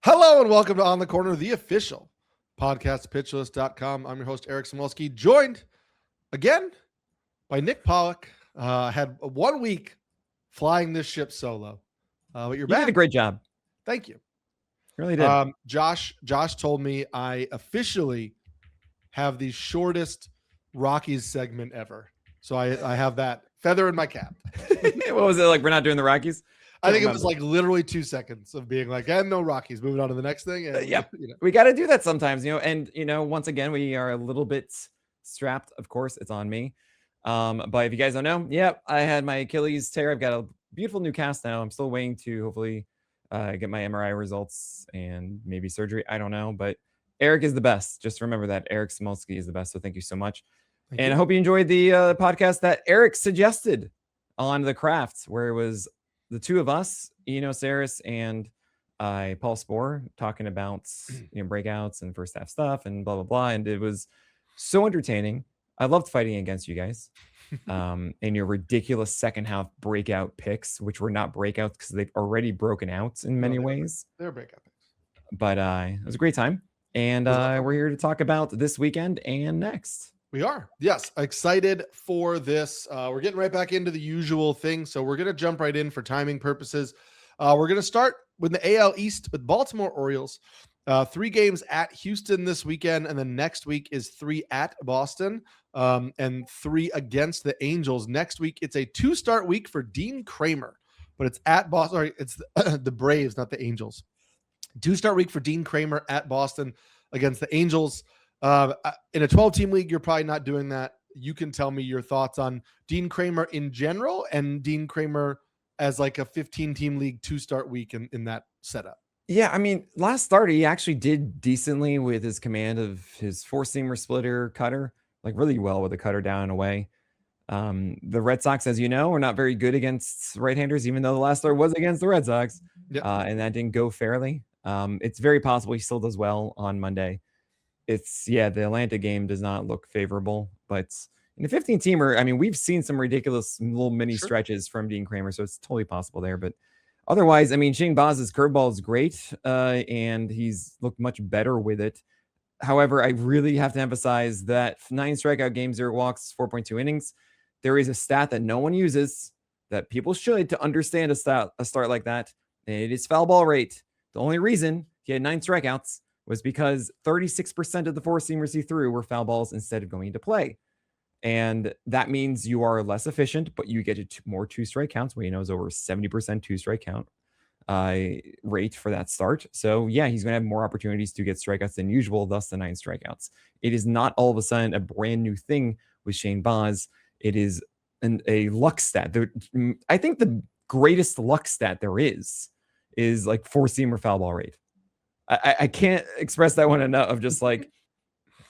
Hello and welcome to On the Corner, the official podcast, pitchlist.com. I'm your host, Eric Samolsky, joined again by Nick Pollock. Had 1 week flying this ship solo, but you're back. You did a great job. Thank you. Really did. Josh told me I officially have the shortest Rockies segment ever. So I have that feather in my cap. What was it like? We're not doing the Rockies? I think it was like literally 2 seconds of being like, and no Rockies, moving on to the next thing. And, Yep. We got to do that sometimes, and once again, we are a little bit strapped. Of course, it's on me. But if you guys don't know, I had my Achilles tear. I've got a beautiful new cast now. I'm still waiting to hopefully get my MRI results and maybe surgery. I don't know, but Eric is the best. Just remember that Eric Samolsky is the best. So thank you so much. I hope you enjoyed the podcast that Eric suggested on The Craft, where it was the two of us, Saris and Paul Spohr, talking about breakouts and first half stuff and blah blah blah, and it was so entertaining. I loved fighting against you guys, and your ridiculous second half breakout picks, which were not breakouts because they've already broken out in many ways. They're breakout picks, but it was a great time, and we're here to talk about this weekend and next. We are. Yes. Excited for this. We're getting right back into the usual thing. So we're going to jump right in for timing purposes. We're going to start with the AL East with Baltimore Orioles. 3 games at Houston this weekend. And then next week is 3 at Boston and 3 against the Angels. Next week, it's a 2-start week for Dean Kramer, but it's at Boston. Sorry, it's the Braves, not the Angels. 2-start week for Dean Kramer at Boston against the Angels. In a 12-team league, you're probably not doing that. You can tell me your thoughts on Dean Kramer in general and Dean Kramer as like a 15-team league 2-start week in that setup. Yeah, I mean, last start, he actually did decently with his command of his 4-seamer splitter cutter, like really well with the cutter down and away. The Red Sox, as you know, are not very good against right-handers, even though the last start was against the Red Sox, and that didn't go fairly. It's very possible he still does well on Monday. The Atlanta game does not look favorable, but in a 15-teamer, I mean, we've seen some ridiculous little mini stretches from Dean Kramer, so it's totally possible there. But otherwise, I mean, Shane Baz's curveball is great, and he's looked much better with it. However, I really have to emphasize that 9 strikeout games, 0 walks, 4.2 innings. There is a stat that no one uses that people should to understand a start like that, and it is foul ball rate. The only reason he had 9 strikeouts was because 36% of the 4-seamers he threw were foul balls instead of going into play. And that means you are less efficient, but you get more 2-strike counts. Well, is over 70% 2-strike count rate for that start. So, he's going to have more opportunities to get strikeouts than usual, thus the 9 strikeouts. It is not all of a sudden a brand new thing with Shane Baz. It is a luck stat. I think the greatest luck stat there is like 4-seamer foul ball rate. I can't express that one enough of just like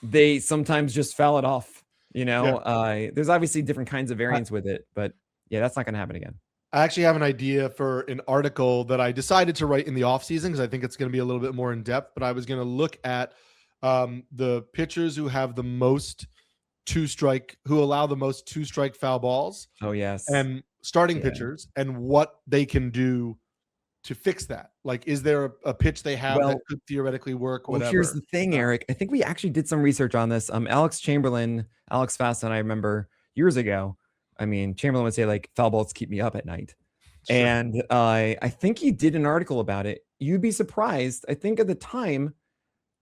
they sometimes just foul it off, There's obviously different kinds of variants with it, but that's not going to happen again. I actually have an idea for an article that I decided to write in the offseason because I think it's going to be a little bit more in depth, but I was going to look at the pitchers who have the most who allow the most 2-strike foul balls. Oh, yes. And starting pitchers and what they can do to fix that. Like, is there a pitch they have that could theoretically work? Whatever. Well, here's the thing, Eric. I think we actually did some research on this. Alex Fast, and I remember years ago. I mean, Chamberlain would say like foul balls keep me up at night, and I think he did an article about it. You'd be surprised. I think at the time,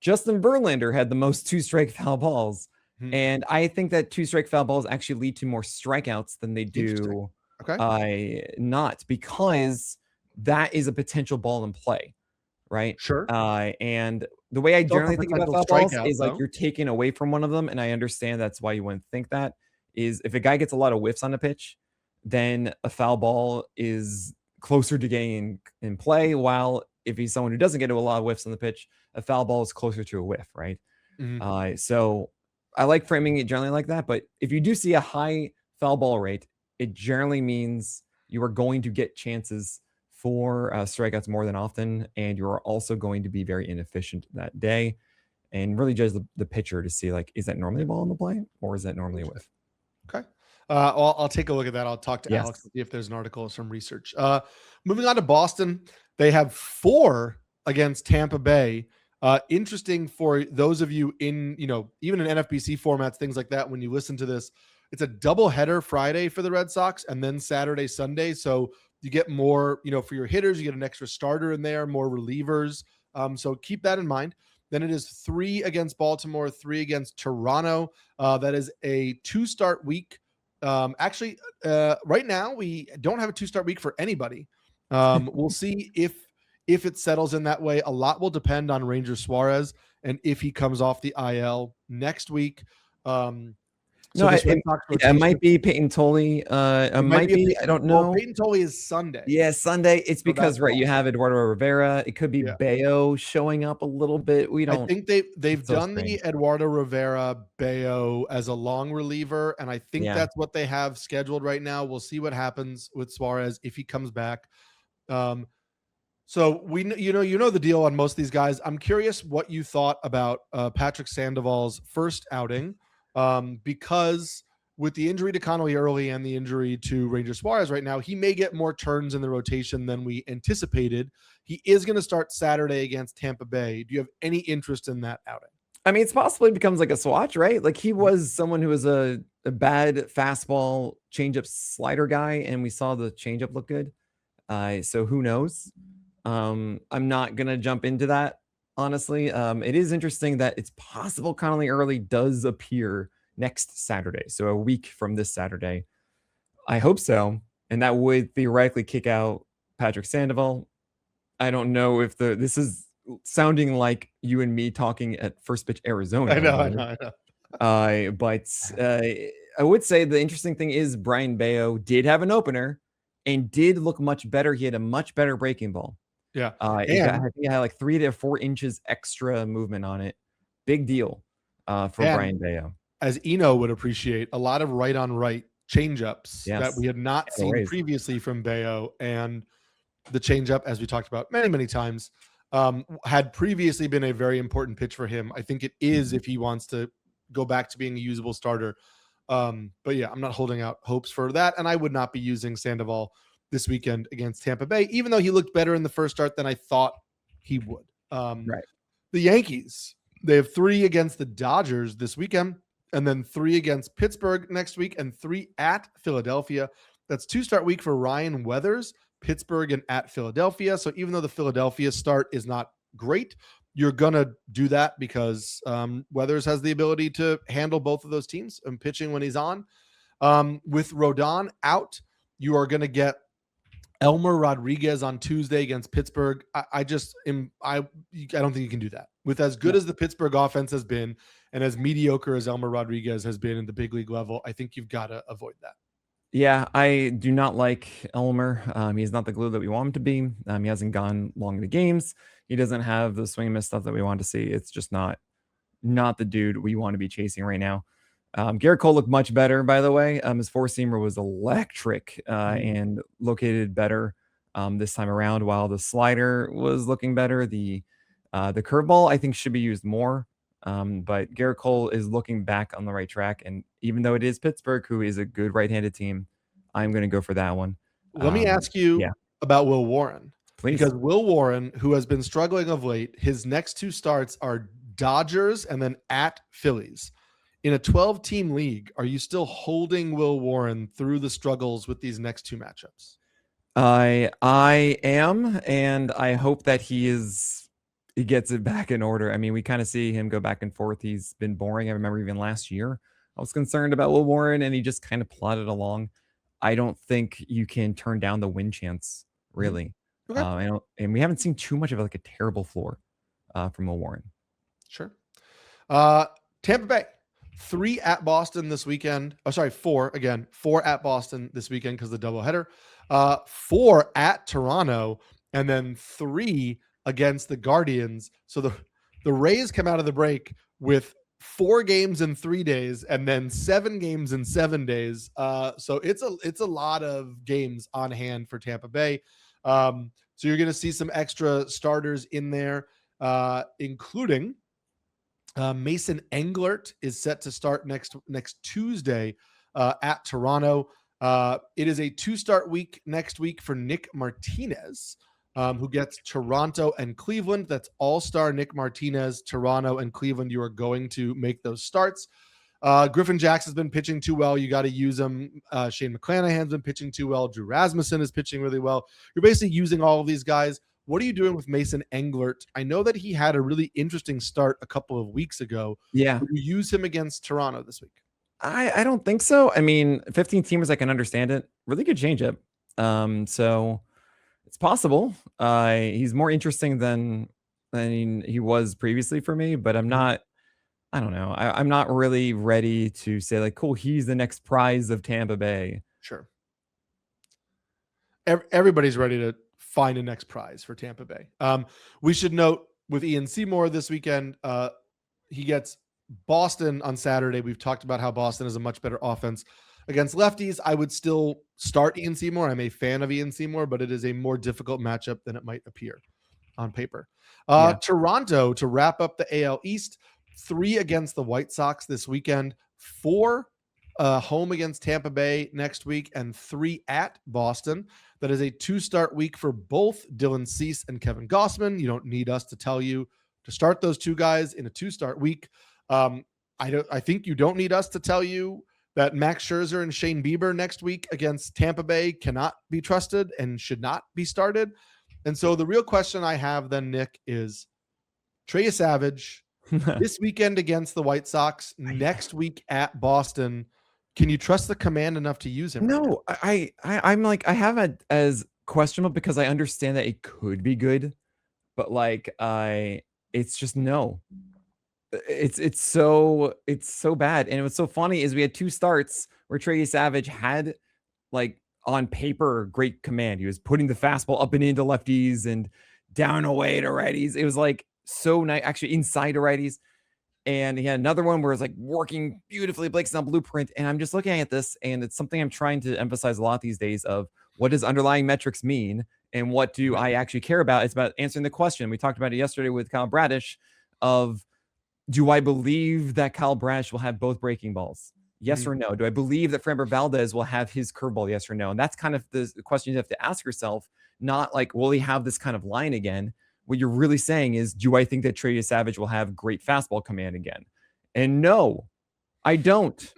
Justin Verlander had the most 2-strike foul balls, and I think that 2-strike foul balls actually lead to more strikeouts than they do. Not because that is a potential ball in play, right? Sure. And the way I generally think about foul balls is like you're taking away from one of them, and I understand that's why you wouldn't think that. Is if a guy gets a lot of whiffs on a pitch, then a foul ball is closer to getting in play, while if he's someone who doesn't get a lot of whiffs on the pitch, a foul ball is closer to a whiff, right? So I like framing it generally like that, but if you do see a high foul ball rate, it generally means you are going to get chances for strikeouts more than often, and you are also going to be very inefficient that day, and really judge the pitcher to see like, is that normally a ball in the play or is that normally a whiff? Okay. I'll take a look at that. I'll talk to Alex to see if there's an article or some research. Moving on to Boston, they have 4 against Tampa Bay. Interesting for those of you in, even in NFBC formats, things like that. When you listen to this, it's a double header Friday for the Red Sox and then Saturday, Sunday. So you get more, for your hitters, you get an extra starter in there, more relievers. So keep that in mind. Then it is 3 against Baltimore, 3 against Toronto. That is a 2-start week. Actually, right now we don't have a 2-start week for anybody. We'll see if it settles in that way. A lot will depend on Ranger Suarez and if he comes off the IL next week. No, it might be Peyton Tolle. It might be. I don't know. Peyton Tolle is Sunday. Yeah, Sunday. It's because you have Eduardo Rivera. It could be Bayo showing up a little bit. We don't. I think they've done the Eduardo Rivera Bayo as a long reliever, and I think that's what they have scheduled right now. We'll see what happens with Suarez if he comes back. So we, the deal on most of these guys. I'm curious what you thought about Patrick Sandoval's first outing. Because with the injury to Connolly early and the injury to Ranger Suarez right now, he may get more turns in the rotation than we anticipated. He is going to start Saturday against Tampa Bay. Do you have any interest in that outing? I mean, it's possibly becomes like a swatch, right? Like he was someone who was a bad fastball changeup slider guy, and we saw the changeup look good. So who knows? I'm not going to jump into that. Honestly, it is interesting that it's possible Connolly early does appear next Saturday. So a week from this Saturday. I hope so. And that would theoretically kick out Patrick Sandoval. I don't know if this is sounding like you and me talking at First Pitch Arizona. I know. But I would say the interesting thing is Brian Bayo did have an opener and did look much better. He had a much better breaking ball. Yeah. I think it had like 3 to 4 inches extra movement on it. Big deal for Brian Bayo. As Eno would appreciate, a lot of right on right changeups that we had not seen previously from Bayo. And the changeup, as we talked about many, many times, had previously been a very important pitch for him. I think it is if he wants to go back to being a usable starter. But yeah, I'm not holding out hopes for that. And I would not be using Sandoval this weekend against Tampa Bay, even though he looked better in the first start than I thought he would. Right. The Yankees, they have 3 against the Dodgers this weekend, and then 3 against Pittsburgh next week, and 3 at Philadelphia. That's 2-start week for Ryan Weathers, Pittsburgh and at Philadelphia. So even though the Philadelphia start is not great, you're going to do that because Weathers has the ability to handle both of those teams and pitching when he's on. With Rodon out, you are going to get Elmer Rodriguez on Tuesday against Pittsburgh. I don't think you can do that. With as good as the Pittsburgh offense has been and as mediocre as Elmer Rodriguez has been in the big league level, I think you've got to avoid that. Yeah, I do not like Elmer. He's not the glue that we want him to be. He hasn't gone long in the games. He doesn't have the swing and miss stuff that we want to see. It's just not the dude we want to be chasing right now. Garrett Cole looked much better, by the way. His four-seamer was electric and located better this time around, while the slider was looking better. The curveball, I think, should be used more. But Garrett Cole is looking back on the right track. And even though it is Pittsburgh, who is a good right-handed team, I'm going to go for that one. Let me ask you about Will Warren. Please. Because Will Warren, who has been struggling of late, his next 2 starts are Dodgers and then at Phillies. In a 12-team league, are you still holding Will Warren through the struggles with these next 2 matchups? I am, and I hope that he gets it back in order. I mean, we kind of see him go back and forth. He's been boring. I remember even last year, I was concerned about Will Warren, and he just kind of plodded along. I don't think you can turn down the win chance, really. Okay. And we haven't seen too much of like a terrible floor from Will Warren. Sure. Tampa Bay. 3 at Boston this weekend. 4 again. 4 at Boston this weekend because of the doubleheader. 4 at Toronto, and then 3 against the Guardians. So the Rays come out of the break with 4 games in 3 days, and then 7 games in 7 days. So it's a lot of games on hand for Tampa Bay. So you're going to see some extra starters in there, including. Mason Englert is set to start next Tuesday at Toronto. It is a 2-start week next week for Nick Martinez. who gets Toronto and Cleveland. That's all-star Nick Martinez. Toronto and Cleveland, you are going to make those starts. Griffin Jackson's been pitching too well. You got to use him. Shane McClanahan's been pitching too well. Drew Rasmussen is pitching really well. You're basically using all of these guys. What are you doing with Mason Englert? I know that he had a really interesting start a couple of weeks ago. Yeah. Would you use him against Toronto this week? I don't think so. I mean, 15 teamers, I can understand it. Really good changeup. So it's possible. He's more interesting than he was previously for me, but I'm not. I don't know. I'm not really ready to say like, cool, he's the next prize of Tampa Bay. Sure. Everybody's ready to find a next prize for Tampa Bay. We should note with Ian Seymour this weekend, he gets Boston on Saturday. We've talked about how Boston is a much better offense against lefties. I would still start Ian Seymour. I'm a fan of Ian Seymour, but it is a more difficult matchup than it might appear on paper. Toronto to wrap up the AL East. 3 against the White Sox this weekend, 4 home against Tampa Bay next week, and 3 at Boston. That is a 2-start week for both Dylan Cease and Kevin Gossman. You don't need us to tell you to start those 2 guys in a 2-start week. I think you don't need us to tell you that Max Scherzer and Shane Bieber next week against Tampa Bay cannot be trusted and should not be started. And so the real question I have then, Nick, is Trey Savage this weekend against the White Sox, next week at Boston. Can you trust the command enough to use him? No, I'm like, I have it as questionable because I understand that it could be good, but like, it's just no. It's so bad. And what's so funny is we had 2 starts where Trey Savage had like on paper great command. He was putting the fastball up and into lefties and down away to righties. It was like so nice, actually inside to righties. And he had another one where it's like working beautifully. Blake's on blueprint. And I'm just looking at this, and it's something I'm trying to emphasize a lot these days of what does underlying metrics mean and what do I actually care about? It's about answering the question. We talked about it yesterday with Kyle Bradish of, do I believe that Kyle Bradish will have both breaking balls? Yes or no? Do I believe that Framber Valdez will have his curveball? Yes or no? And that's kind of the question you have to ask yourself, not like, will he have this kind of line again? What you're really saying is, do I think that Trey Savage will have great fastball command again? And no, I don't.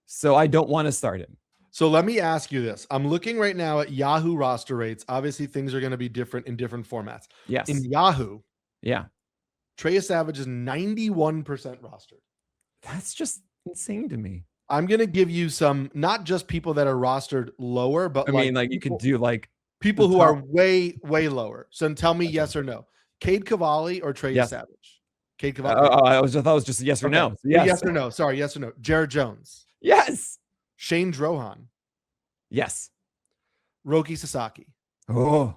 So I don't want to start him. So let me ask you this. I'm looking right now at Yahoo roster rates. Obviously, things are going to be different in different formats. Yes. In Yahoo, yeah, Trey Savage is 91% rostered. That's just insane to me. I'm going to give you some, not just people that are rostered lower, but I mean, like you could do like people who are way, way lower. So tell me yes or no. Cade Cavalli or Trey Savage? Cade Cavalli. I thought it was just a yes or no. So yes or no. Sorry, yes or no. Jared Jones. Yes. Shane Drohan. Yes. Roki Sasaki. Oh,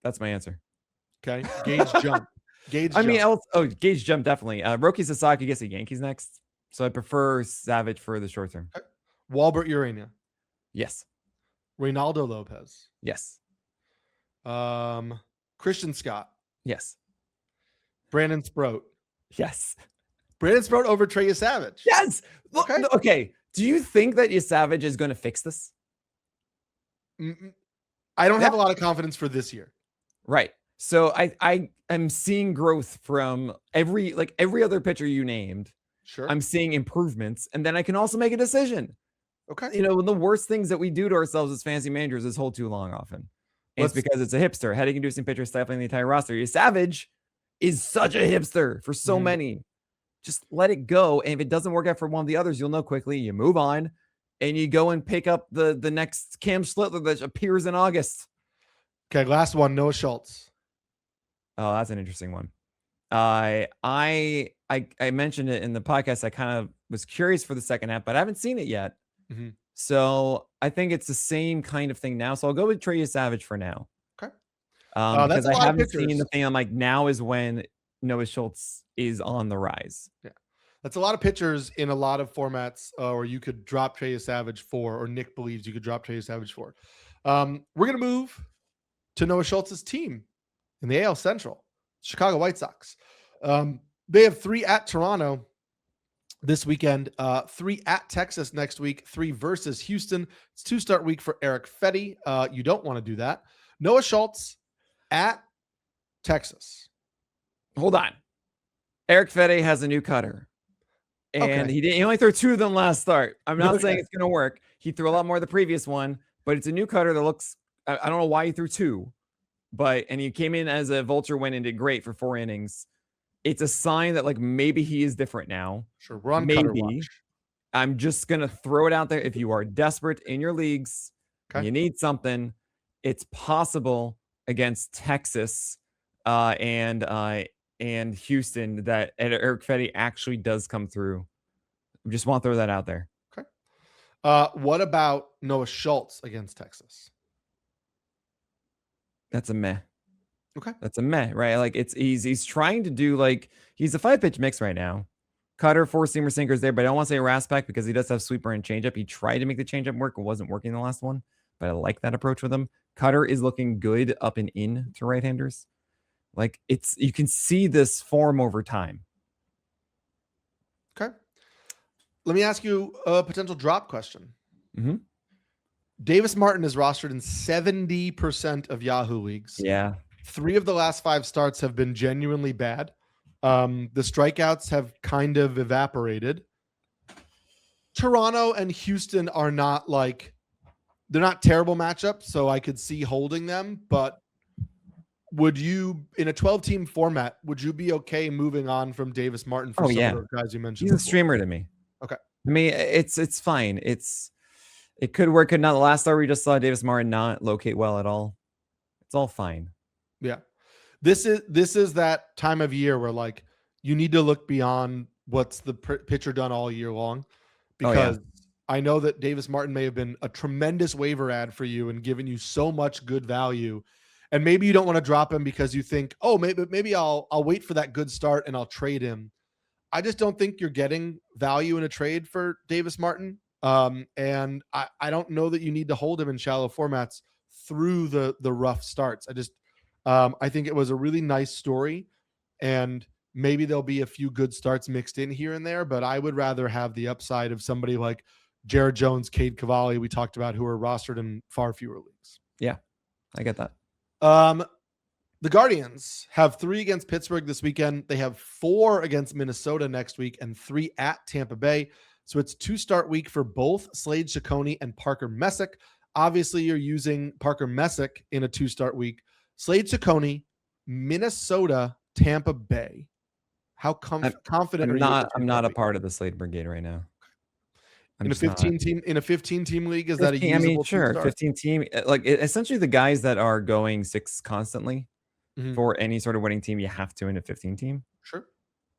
that's my answer. Okay. Gage Jump. Gage Jump definitely. Roki Sasaki gets the Yankees next, so I prefer Savage for the short term. Okay. Walbert Urania. Yes. Reynaldo Lopez. Yes. Christian Scott. Yes. Brandon Sproat. Yes. Brandon Sproat over Trey Savage. Yes. Look, okay. Do you think that Savage is going to fix this? I don't have a lot of confidence for this year. Right. So I am seeing growth from every other pitcher you named. Sure. I'm seeing improvements, and then I can also make a decision. Okay. You know, the worst things that we do to ourselves as fantasy managers is hold too long often. It's because it's a hipster. Headache-inducing pitcher stifling the entire roster. Savage is such a hipster for so many. Just let it go. And if it doesn't work out for one of the others, you'll know quickly. You move on and you go and pick up the next Cam Schlittler that appears in August. Okay, last one, Noah Schultz. Oh, that's an interesting one. I mentioned it in the podcast. I kind of was curious for the second half, but I haven't seen it yet. Mm-hmm. So I think it's the same kind of thing now. So I'll go with Trey Savage for now. Okay. Because I haven't seen the thing. I'm like, now is when Noah Schultz is on the rise. Yeah. That's a lot of pitchers in a lot of formats, or you could drop Trey Savage for, or Nick believes you could drop Trey Savage for. We're going to move to Noah Schultz's team in the AL Central, Chicago White Sox. They have 3 at Toronto this weekend, 3 at Texas next week, 3 versus Houston. It's 2-start week for Eric Fetty. You don't want to do that. Noah Schultz, At Texas. Hold on. Eric Fede has a new cutter. And he only threw 2 of them last start. I'm not saying it's going to work. He threw a lot more the previous one, but it's a new cutter that looks, I don't know why he threw 2, and he came in as a vulture win and did great for 4 innings. It's a sign that like maybe he is different now. Sure. We're on cutter watch. I'm just going to throw it out there. If you are desperate in your leagues, and you need something, it's possible against Texas and Houston that Eric Fede actually does come through. I just want to throw that out there. Okay. What about Noah Schultz against Texas? That's a meh. Okay. That's a meh, right? Like he's trying to do like he's a 5-pitch mix right now. Cutter, 4-seamer, sinkers there, but I don't want to say Raspback because he does have sweeper and changeup. He tried to make the changeup work. It wasn't working the last one, but I like that approach with him. Cutter is looking good up and in to right-handers. Like you can see this form over time. Okay. Let me ask you a potential drop question. Mm-hmm. Davis Martin is rostered in 70% of Yahoo leagues. Yeah. 3 of the last 5 starts have been genuinely bad. The strikeouts have kind of evaporated. Toronto and Houston are not like, they're not terrible matchups, so I could see holding them, but would you, in a 12-team format, would you be okay moving on from Davis Martin for some of those guys you mentioned? He's a streamer to me. Okay. I mean, it's fine. It could work, could not. The last start we just saw Davis Martin not locate well at all. It's all fine. Yeah. This is that time of year where like you need to look beyond what's the pitcher done all year long, because I know that Davis Martin may have been a tremendous waiver ad for you and given you so much good value. And maybe you don't want to drop him because you think, oh, maybe I'll wait for that good start and I'll trade him. I just don't think you're getting value in a trade for Davis Martin. And I don't know that you need to hold him in shallow formats through the rough starts. I think it was a really nice story, and maybe there'll be a few good starts mixed in here and there, but I would rather have the upside of somebody like Jared Jones, Cade Cavalli, we talked about, who are rostered in far fewer leagues. Yeah, I get that. The Guardians have 3 against Pittsburgh this weekend. They have 4 against Minnesota next week and 3 at Tampa Bay. So it's 2-start week for both Slade Ciccone and Parker Messick. Obviously, you're using Parker Messick in a 2-start week. Slade Ciccone, Minnesota, Tampa Bay. How confident are you? I'm not a part of the Slade Brigade right now. In a 15-team league, is that a usable? I mean, sure, 15-team. Like essentially, the guys that are going 6 constantly for any sort of winning team, you have to in a 15-team. Sure.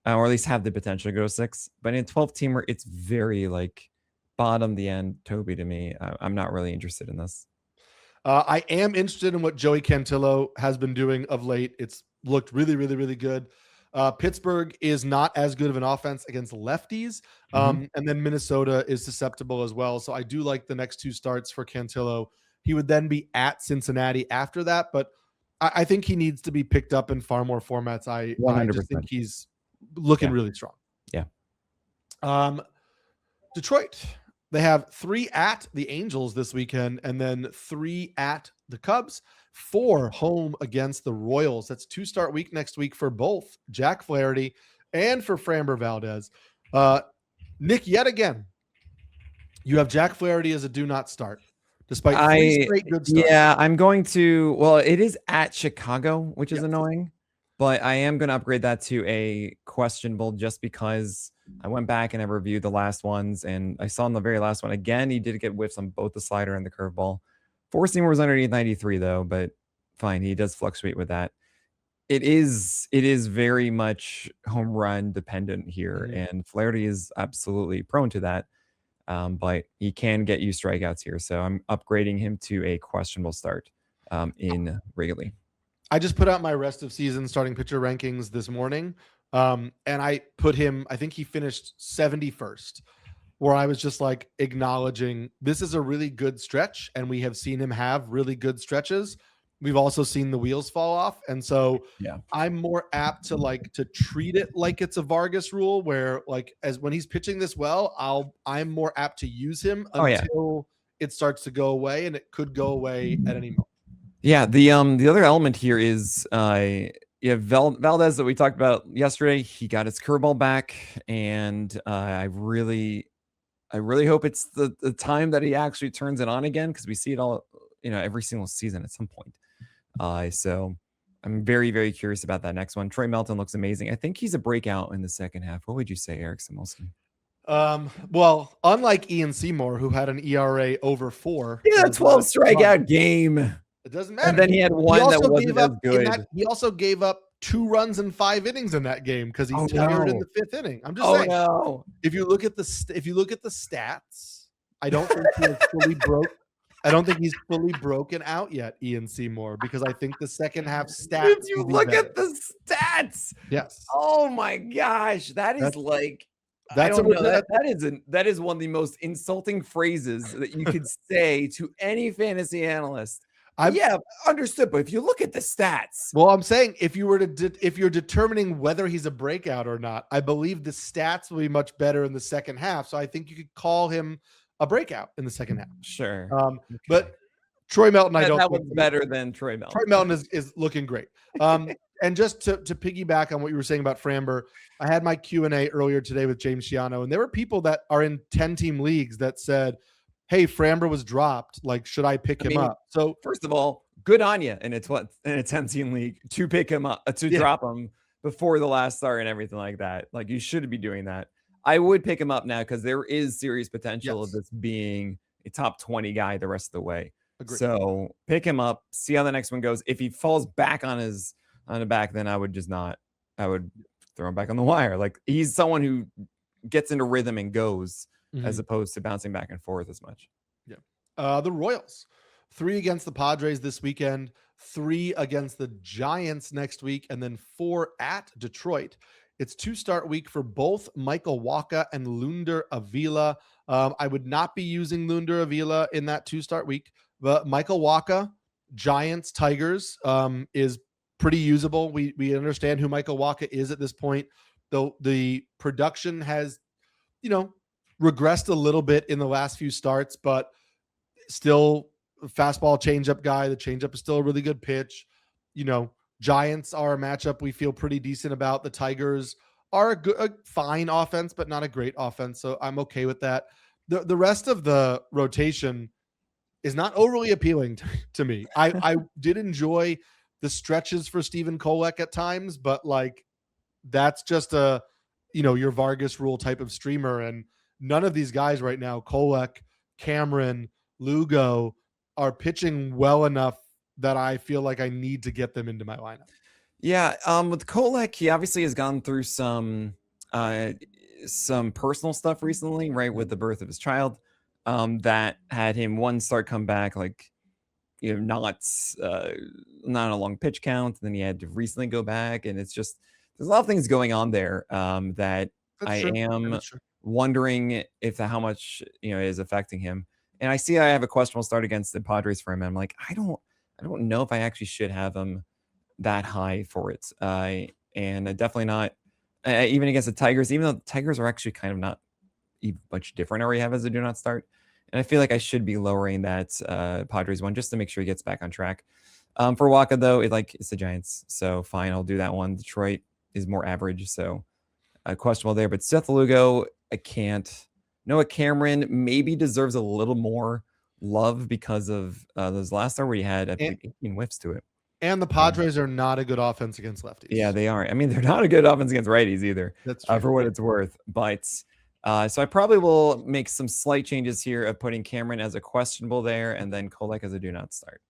Or at least have the potential to go 6. But in a 12-teamer, it's very like bottom the end Toby to me. I'm not really interested in this. I am interested in what Joey Cantillo has been doing of late. It's looked really, really, really good. Pittsburgh is not as good of an offense against lefties. And then Minnesota is susceptible as well. So I do like the next 2 starts for Cantillo. He would then be at Cincinnati after that, but I think he needs to be picked up in far more formats. I just think he's looking really strong. Yeah. Detroit, they have 3 at the Angels this weekend and then 3 at the Cubs, 4 home against the Royals. That's 2-start week next week for both Jack Flaherty and for Framber Valdez. Nick, yet again, you have Jack Flaherty as a do not start, despite 3 straight good starts. Yeah, I'm going to. Well, it is at Chicago, which is annoying, but I am going to upgrade that to a questionable just because I went back and I reviewed the last ones, and I saw in the very last one again he did get whiffs on both the slider and the curveball. 4-seamer was underneath 93 though, but fine, he does fluctuate with that. It is very much home run dependent here, and Flaherty is absolutely prone to that. But he can get you strikeouts here, so I'm upgrading him to a questionable start in Wrigley. I just put out my rest of season starting pitcher rankings this morning, and I put him, I think he finished 71st, where I was just like acknowledging this is a really good stretch, and we have seen him have really good stretches. We've also seen the wheels fall off. And so I'm more apt to treat it like it's a Vargas rule, where like as when he's pitching this well, I'm more apt to use him until it starts to go away, and it could go away at any moment. Yeah, the other element here is Valdez that we talked about yesterday. He got his curveball back, and I really hope it's the time that he actually turns it on again, because we see it all, every single season at some point. So I'm very, very curious about that next one. Troy Melton looks amazing. I think he's a breakout in the second half. What would you say, Eric Samolsky? Well, unlike Ian Seymour, who had an ERA over 4, Yeah, 12 strikeout game. It doesn't matter. And then he had one that wasn't as good. He also gave up 2 runs in 5 innings in that game because he tired in the 5th inning. I'm just saying. No. If you look at the stats, I don't think he's fully broke. I don't think he's fully broken out yet, Ian Seymour, because I think the second half stats. If you look at the stats, yes. Oh my gosh, that is that is one of the most insulting phrases that you could say to any fantasy analyst. Understood. But if you look at the stats, well, I'm saying if you're determining whether he's a breakout or not, I believe the stats will be much better in the second half. So I think you could call him a breakout in the second half. Sure. But Troy Melton, that one's better than Troy Melton. Troy Melton is looking great. And just to piggyback on what you were saying about Framber, I had my Q&A earlier today with James Shiano, and there were people that are in 10-team leagues that said, hey, Framber was dropped. Like, should I pick him up? So first of all, good on you. And it's in a 10-team league to pick him up, drop him before the last start and everything like that. Like, you should be doing that. I would pick him up now because there is serious potential of this being a top 20 guy the rest of the way. Agreed. So pick him up, see how the next one goes. If he falls back on the back, then I would throw him back on the wire. Like, he's someone who gets into rhythm and goes, as opposed to bouncing back and forth as much. Yeah. The Royals, 3 against the Padres this weekend, 3 against the Giants next week, and then 4 at Detroit. It's 2-start week for both Michael Wacha and Lunder Avila. I would not be using Lunder Avila in that 2-start week, but Michael Wacha, Giants, Tigers, is pretty usable. We understand who Michael Wacha is at this point, though the production has, regressed a little bit in the last few starts, but still fastball changeup guy. The changeup is still a really good pitch. Giants are a matchup we feel pretty decent about. The Tigers are a fine offense, but not a great offense. So I'm okay with that. The rest of the rotation is not overly appealing to me. I did enjoy the stretches for Stephen Kolek at times, but like, that's just your Vargas rule type of streamer. And none of these guys right now, Kolek, Cameron, Lugo, are pitching well enough that I feel like I need to get them into my lineup. Yeah. With Kolek, he obviously has gone through some personal stuff recently, right? With the birth of his child, that had him one start come back, like, not a long pitch count. And then he had to recently go back, and it's just, there's a lot of things going on there that am wondering how much is affecting him. And I see I have a questionable start against the Padres for him. And I'm like, I don't know if I actually should have him that high for it. And definitely not even against the Tigers, even though the Tigers are actually kind of not much different. I already have as a do not start. And I feel like I should be lowering that Padres one just to make sure he gets back on track. For Wacha, though, it's the Giants. So fine, I'll do that one. Detroit is more average, so questionable there. But Seth Lugo, I can't. Noah Cameron maybe deserves a little more love because of those last start where he had 18 whiffs to it. And the Padres are not a good offense against lefties. Yeah, they are. I mean, they're not a good offense against righties either. That's true. For what it's worth. But so I probably will make some slight changes here of putting Cameron as a questionable there, and then Kolek as a do not start.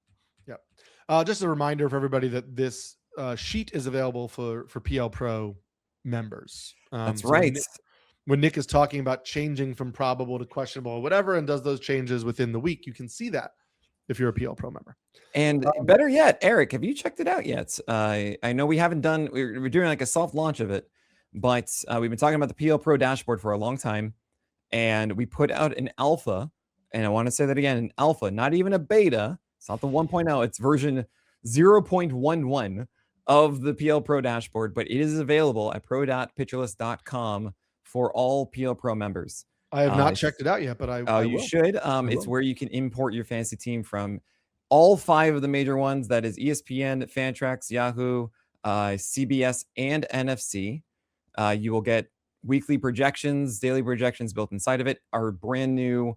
Yeah. Just a reminder for everybody that this sheet is available for PL Pro members. That's right. When Nick is talking about changing from probable to questionable or whatever, and does those changes within the week, you can see that if you're a PL Pro member. And better yet, Eric, have you checked it out yet? I know we haven't done, we're doing like a soft launch of it, but we've been talking about the PL Pro dashboard for a long time, and we put out an alpha, and I want to say that again, an alpha, not even a beta. It's not the 1.0, it's version 0.11 of the PL Pro dashboard, but it is available at pro.pitcherlist.com for all PL Pro members. I have not checked it out yet, but I you should. It's where you can import your fantasy team from all 5 of the major ones. That is ESPN, Fantrax, Yahoo, CBS, and NFC. You will get weekly projections, daily projections built inside of it. Our brand new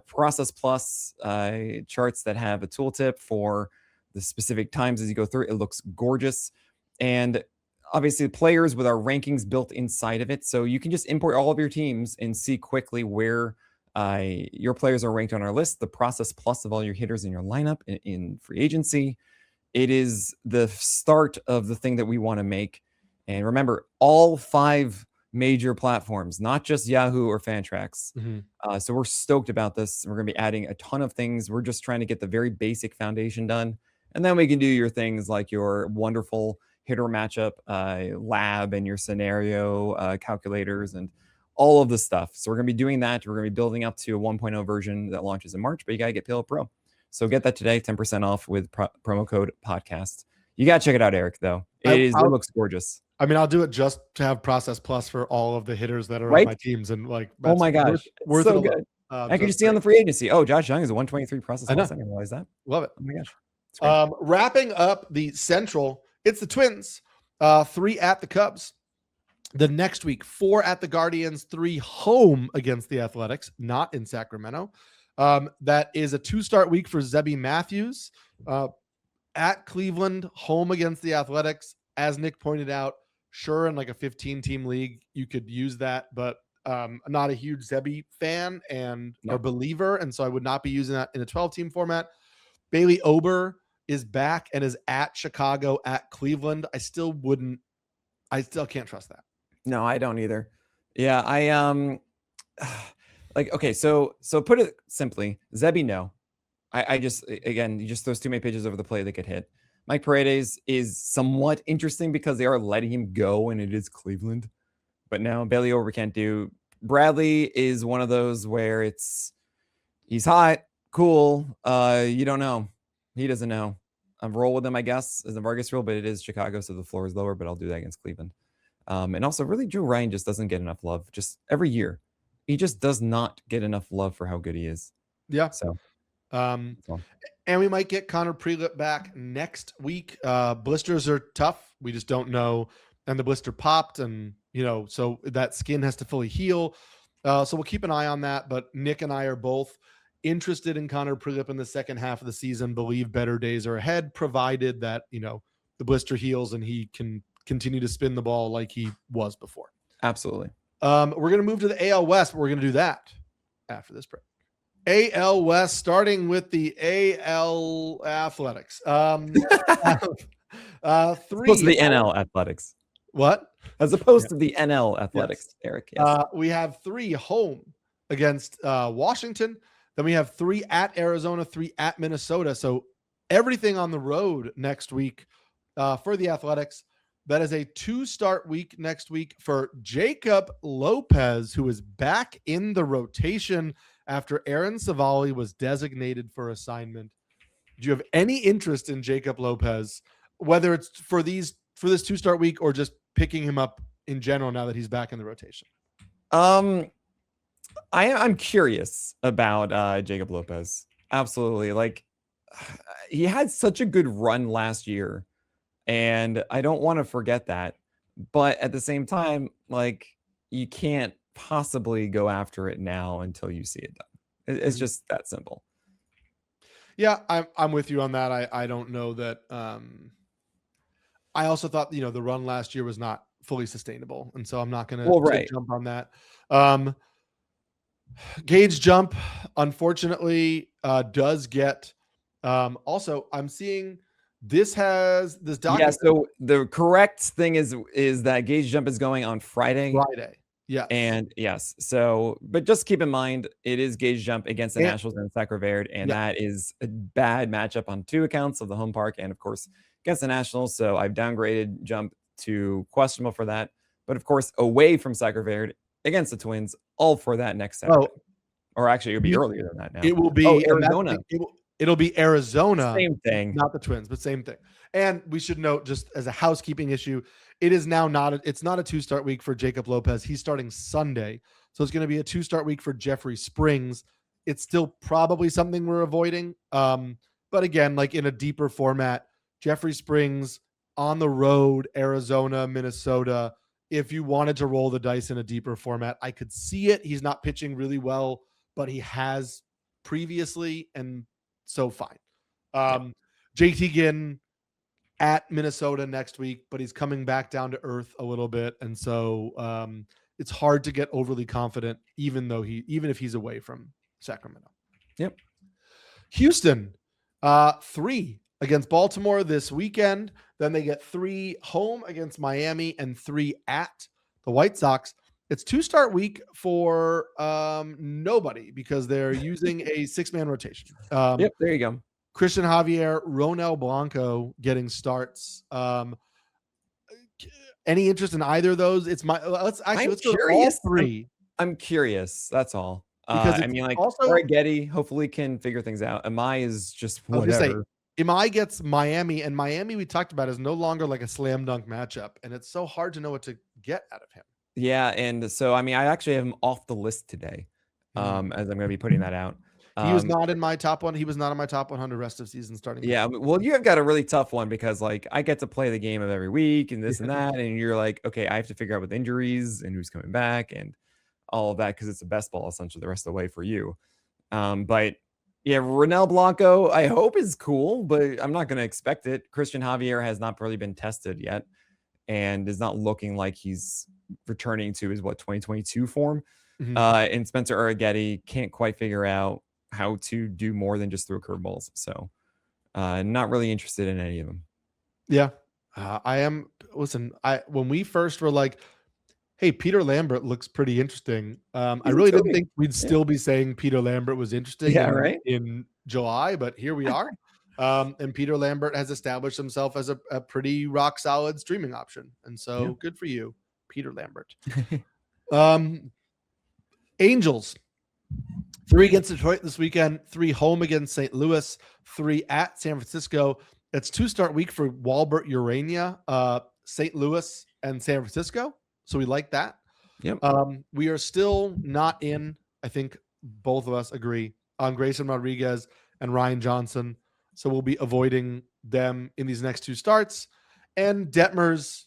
Process Plus charts that have a tooltip for the specific times as you go through. It looks gorgeous. And obviously the players with our rankings built inside of it. So you can just import all of your teams and see quickly where your players are ranked on our list. The Process Plus of all your hitters in your lineup in free agency. It is the start of the thing that we want to make. And remember, all 5 major platforms, not just Yahoo or Fantrax. So we're stoked about this. We're going to be adding a ton of things. We're just trying to get the very basic foundation done. And then we can do your things like your wonderful hitter matchup lab and your scenario calculators and all of the stuff. So we're going to be doing that. We're going to be building up to a 1.0 version that launches in March, but you got to get Pillow Pro. So get that today, 10% off with promo code podcast. You got to check it out, Eric, though. It looks gorgeous. I mean, I'll do it just to have Process Plus for all of the hitters that are right? on my teams. And like, oh my gosh, worth so it good. I can just see on the free agency. Oh, Josh Young is a 123 Process Plus. I didn't realize that. Love it. Oh my gosh. Wrapping up the Central, it's the Twins, 3 at the Cubs. The next week, 4 at the Guardians, 3 home against the Athletics, not in Sacramento. That is a 2-start week for Zebby Matthews. At Cleveland, home against the Athletics. As Nick pointed out, sure, in like a 15-team league, you could use that, but I'm not a huge Zebby fan and a believer, and so I would not be using that in a 12-team format. Bailey Ober is back and is at Chicago, at Cleveland. I still can't trust that. No, I don't either. Yeah, I like, okay, so put it simply, Zebby, no. I just, again, you just throws too many pitches over the plate that get hit. Mike Paredes is somewhat interesting because they are letting him go and it is Cleveland. But now Bailey Ober can't do. Bradley is one of those where he's hot, cool. You don't know. He doesn't know. I'm roll with him, I guess, as a Vargas rule, but it is Chicago, so the floor is lower, but I'll do that against Cleveland. And also, really, Drew Ryan just doesn't get enough love. Just every year, he just does not get enough love for how good he is. Yeah. So, and we might get Connor Prelip back next week. Blisters are tough. We just don't know. And the blister popped, and so that skin has to fully heal. So we'll keep an eye on that. But Nick and I are both interested in Connor Prelip in the second half of the season. Believe better days are ahead, provided that the blister heals and he can continue to spin the ball like he was before. Absolutely. We're going to move to the AL West, but we're going to do that after this break. AL West, starting with the AL Athletics. 3 Supposed to the NL Athletics. What? As opposed to the NL Athletics, yes. Eric. Yes. We have 3 home against Washington. Then we have 3 at Arizona, 3 at Minnesota. So everything on the road next week for the Athletics. That is a 2-start week next week for Jacob Lopez, who is back in the rotation after Aaron Savali was designated for assignment. Do you have any interest in Jacob Lopez, whether it's for this 2-start week or just picking him up in general now that he's back in the rotation? I'm curious about Jacob Lopez. Absolutely. Like, he had such a good run last year, and I don't want to forget that. But at the same time, like, you can't possibly go after it now until you see it done. It's just that simple. Yeah, I'm with you on that. I don't know that. I also thought the run last year was not fully sustainable, and so I'm not going to jump on that. Gage Jump, unfortunately, does get. Also, I'm seeing this document. Yeah. So the correct thing is that Gage Jump is going on Friday. Yeah. And yes. So, but just keep in mind, it is Gage Jump against the Nationals and Sacra Verde, and that is a bad matchup on 2 accounts of the home park and, of course, against the Nationals. So I've downgraded Jump to questionable for that. But, of course, away from Sacra Verde against the Twins, all for that next Saturday. Or actually, it'll be earlier than that now. It will be Arizona. It'll be Arizona. Same thing. Not the Twins, but same thing. And we should note, just as a housekeeping issue, it is now it's not a 2-start week for Jacob Lopez. He's starting Sunday. So it's going to be a 2-start week for Jeffrey Springs. It's still probably something we're avoiding. But again, like in a deeper format, Jeffrey Springs on the road, Arizona, Minnesota. If you wanted to roll the dice in a deeper format, I could see it. He's not pitching really well, but he has previously, and so fine. JT Ginn at Minnesota next week, but he's coming back down to earth a little bit, and so it's hard to get overly confident, even if he's away from Sacramento. Yep. Houston, 3 against Baltimore this weekend. Then they get 3 home against Miami and 3 at the White Sox. It's 2-start week for nobody because they're using a 6-man rotation. Yep, there you go. Christian Javier, Ronel Blanco getting starts. Any interest in either of those? Let's go to all 3. I'm curious. That's all. Because I mean, like, also Getty hopefully can figure things out. Amai is just whatever. Amai gets Miami, and Miami we talked about is no longer like a slam dunk matchup, and it's so hard to know what to get out of him. Yeah, and so I mean, I actually have him off the list today, as I'm going to be putting that out. He was not in my top one. He was not in my top 100 rest of season starting. Yeah, well, you have got a really tough one because like I get to play the game of every week and this and that, and you're like, okay, I have to figure out with injuries and who's coming back and all of that because it's a best ball essentially the rest of the way for you. But yeah, Ronel Blanco, I hope is cool, but I'm not going to expect it. Christian Javier has not really been tested yet and is not looking like he's returning to his 2022 form. And Spencer Urquidy can't quite figure out how to do more than just throw curveballs. So not really interested in any of them. Yeah. I am. Listen, when we first were like, hey, Peter Lambert looks pretty interesting. I really didn't think we'd still be saying Peter Lambert was interesting in July, but here we are. And Peter Lambert has established himself as a pretty rock solid streaming option. And so good for you, Peter Lambert. Angels, 3 against Detroit this weekend, 3 home against St. Louis, 3 at San Francisco. It's 2-start week for Walbert Urania, St. Louis and San Francisco. So we like that. Yep. We are still not in, I think both of us agree, on Grayson Rodriguez and Ryan Johnson. So we'll be avoiding them in these next 2 starts. And Detmers,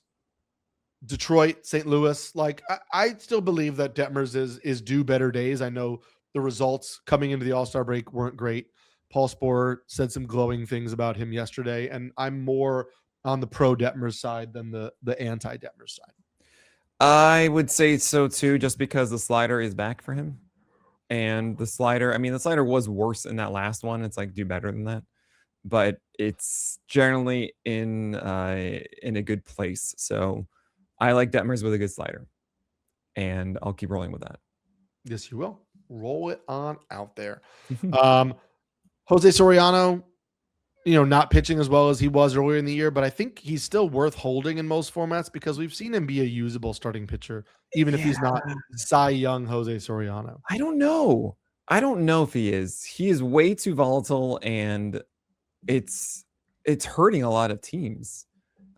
Detroit, St. Louis. Like I still believe that Detmers is due better days. I know the results coming into the All-Star break weren't great. Paul Sporer said some glowing things about him yesterday, and I'm more on the pro Detmers side than the anti Detmers side. I would say so too, just because the slider is back for him. And the slider was worse in that last one. It's like do better than that. But it's generally in a good place. So I like Detmers with a good slider. And I'll keep rolling with that. Yes, you will. Roll it on out there. Jose Soriano, not pitching as well as he was earlier in the year, but I think he's still worth holding in most formats because we've seen him be a usable starting pitcher, even if he's not Cy Young Jose Soriano. I don't know if he is. He is way too volatile, and it's hurting a lot of teams.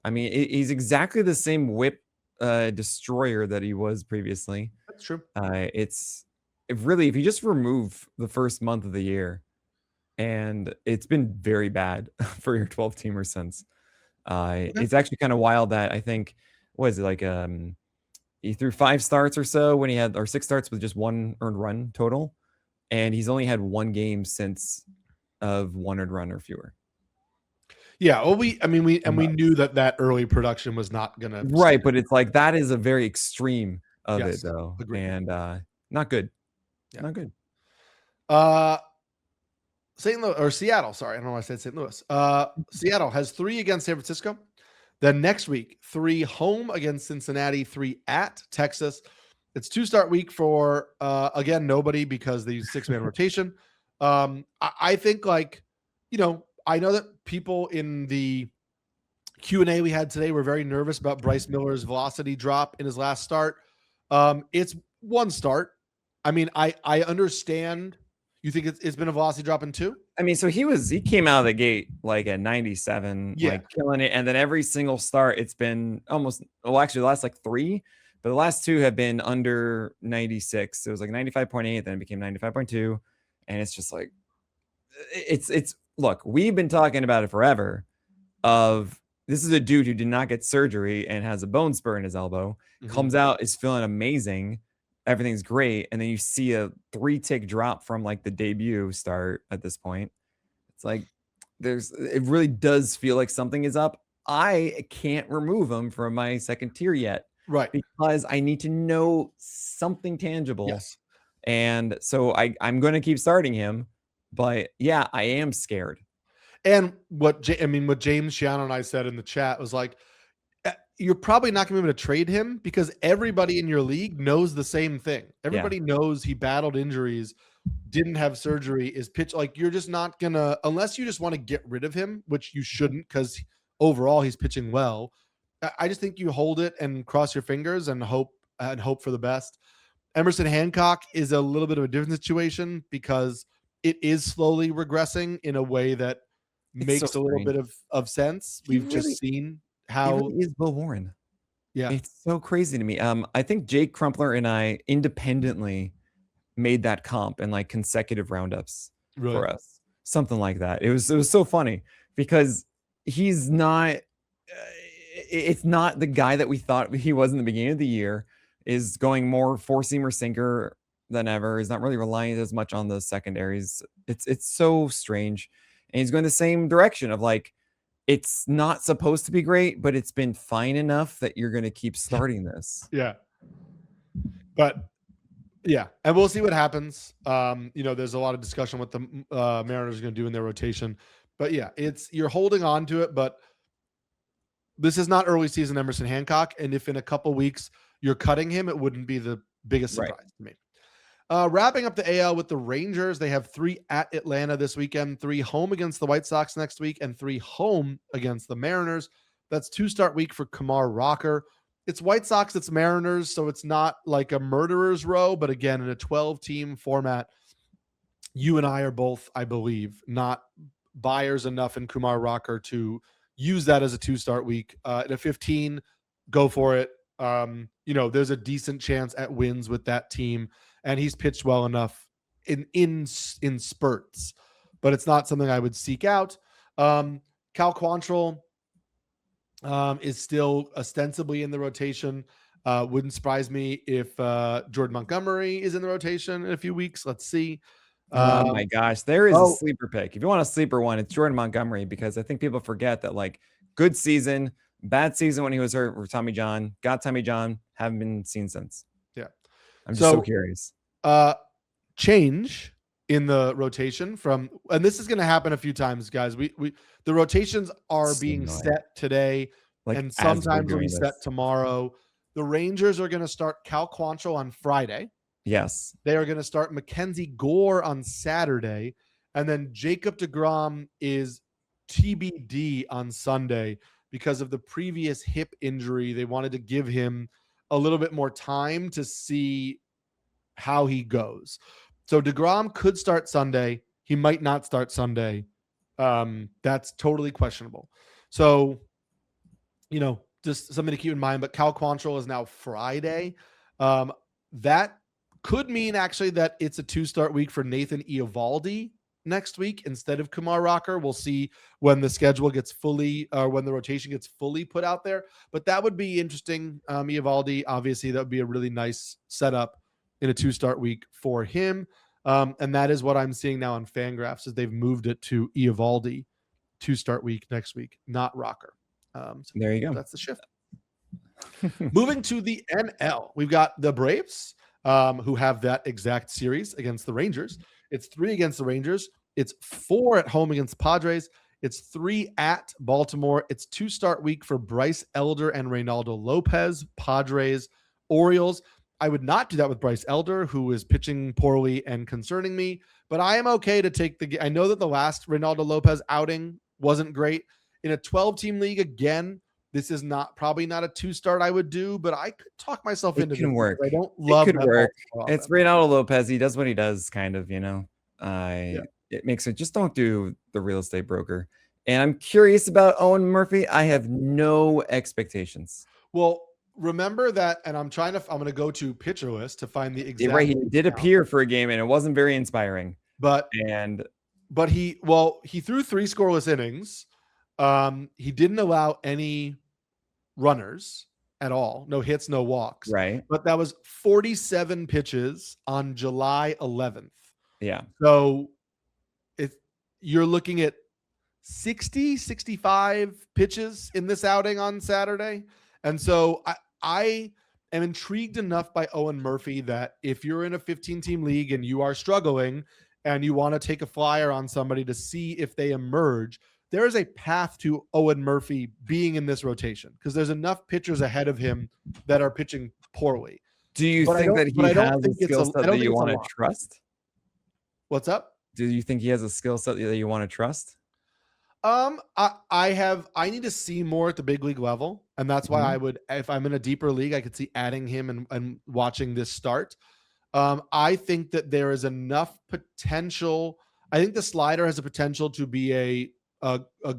I mean, he's exactly the same whip destroyer that he was previously. That's true. If you just remove the first month of the year, and it's been very bad for your 12-teamer since. It's actually kind of wild that I think, what is it, like he threw 5 starts or so when he had, or 6 starts with just 1 earned run total, and he's only had 1 game since of 1 earned run or fewer. Yeah, well, we knew that early production was not gonna right, but it's like that is a very extreme of it though, agreed. And not good. Yeah. Not good. St. Louis or Seattle. Sorry, I don't know why I said St. Louis. Seattle has 3 against San Francisco. Then next week, 3 home against Cincinnati, 3 at Texas. It's 2-start week for again nobody because the 6-man rotation. I think I know that people in the Q&A we had today were very nervous about Bryce Miller's velocity drop in his last start. It's 1 start. I mean, I understand. You think it's been a velocity drop in 2? I mean, so he came out of the gate like at 97, like killing it. And then every single start, it's been actually the last like 3, but the last 2 have been under 96. It was like 95.8, then it became 95.2. And it's just like, it's look, we've been talking about it forever. This is a dude who did not get surgery and has a bone spur in his elbow, comes out, is feeling amazing. Everything's great. And then you see a 3-tick drop from like the debut start at this point. It's like it really does feel like something is up. I can't remove him from my second tier yet. Right. Because I need to know something tangible. Yes. And so I'm going to keep starting him. But yeah, I am scared. And what James Shannon and I said in the chat was like, you're probably not going to be able to trade him because everybody in your league knows the same thing. Everybody knows he battled injuries, didn't have surgery, is pitch. Like, you're just not going to, unless you just want to get rid of him, which you shouldn't because overall he's pitching well. I just think you hold it and cross your fingers and hope for the best. Emerson Hancock is a little bit of a different situation because it is slowly regressing in a way that makes a little bit of sense. We've just seen how he really is Bill Warren. Yeah. It's so crazy to me. I think Jake Crumpler and I independently made that comp in like consecutive roundups for us. Something like that. It was so funny because he's not it's not the guy that we thought he was in the beginning of the year. Is going more four-seamer sinker than ever. He's not really relying as much on the secondaries. It's so strange. And he's going the same direction of like, it's not supposed to be great, but it's been fine enough that you're going to keep starting this. Yeah. But yeah, and we'll see what happens. There's a lot of discussion what the Mariners are going to do in their rotation. But yeah, you're holding on to it, but this is not early season Emerson Hancock. And if in a couple weeks you're cutting him, it wouldn't be the biggest surprise to me. Wrapping up the AL with the Rangers, they have 3 at Atlanta this weekend, 3 home against the White Sox next week, and 3 home against the Mariners. That's 2-start week for Kumar Rocker. It's White Sox, it's Mariners, so it's not like a murderer's row, but again, in a 12-team format, you and I are both, I believe, not buyers enough in Kumar Rocker to use that as a 2-start week. In a 15, go for it. There's a decent chance at wins with that team, and he's pitched well enough in spurts, but it's not something I would seek out. Cal Quantrill is still ostensibly in the rotation. Wouldn't surprise me if Jordan Montgomery is in the rotation in a few weeks. Let's see. Oh my gosh, there is a sleeper pick. If you want a sleeper one, it's Jordan Montgomery, because I think people forget that like good season, bad season when he was hurt for Tommy John, got Tommy John, haven't been seen since. Yeah. I'm just so curious. Change in the rotation and this is going to happen a few times, guys. The rotations are being set today, and sometimes will be set tomorrow. The Rangers are going to start Cal Quantrill on Friday. Yes. They are going to start Mackenzie Gore on Saturday, and then Jacob deGrom is TBD on Sunday because of the previous hip injury. They wanted to give him a little bit more time to see how he goes. So deGrom could start Sunday. He might not start Sunday. That's totally questionable. So, just something to keep in mind. But Cal Quantrill is now Friday. That could mean actually that it's a 2-start week for Nathan Eovaldi next week instead of Kumar Rocker. We'll see when the schedule gets when the rotation gets fully put out there. But that would be interesting. Eovaldi, obviously, that would be a really nice setup in a 2-start week for him. And that is what I'm seeing now on Fangraphs, is they've moved it to Eovaldi 2-start week next week, not Rocker. So there you go. That's the shift. Moving to the NL, we've got the Braves, who have that exact series against the Rangers. It's 3 against the Rangers. It's 4 at home against the Padres. It's 3 at Baltimore. It's 2-start week for Bryce Elder and Reynaldo Lopez, Padres, Orioles. I would not do that with Bryce Elder, who is pitching poorly and concerning me, but I am okay to take I know that the last Reynaldo Lopez outing wasn't great. In a 12-team league, again, this is probably not a 2-start I would do, but I could talk myself into it. It can work. I don't love it. Could work. It's Reynaldo Lopez. He does what he does, kind of, It makes it. Just don't do the real estate broker. And I'm curious about Owen Murphy. I have no expectations. Well, remember that, and I'm going to go to Pitcher List to find the exact. Right, he did appear for a game, and it wasn't very inspiring. But but he threw 3 scoreless innings. He didn't allow any runners at all. No hits, no walks. Right. But that was 47 pitches on July 11th. Yeah. So you're looking at 60, 65 pitches in this outing on Saturday. And so I am intrigued enough by Owen Murphy that if you're in a 15-team league and you are struggling and you want to take a flyer on somebody to see if they emerge, there is a path to Owen Murphy being in this rotation because there's enough pitchers ahead of him that are pitching poorly. Do you think that he has a skill set that you want to trust? What's up? Do you think he has a skill set that you want to trust? I need to see more at the big league level. And that's why I would, if I'm in a deeper league, I could see adding him and watching this start. I think that there is enough potential. I think the slider has a potential to be a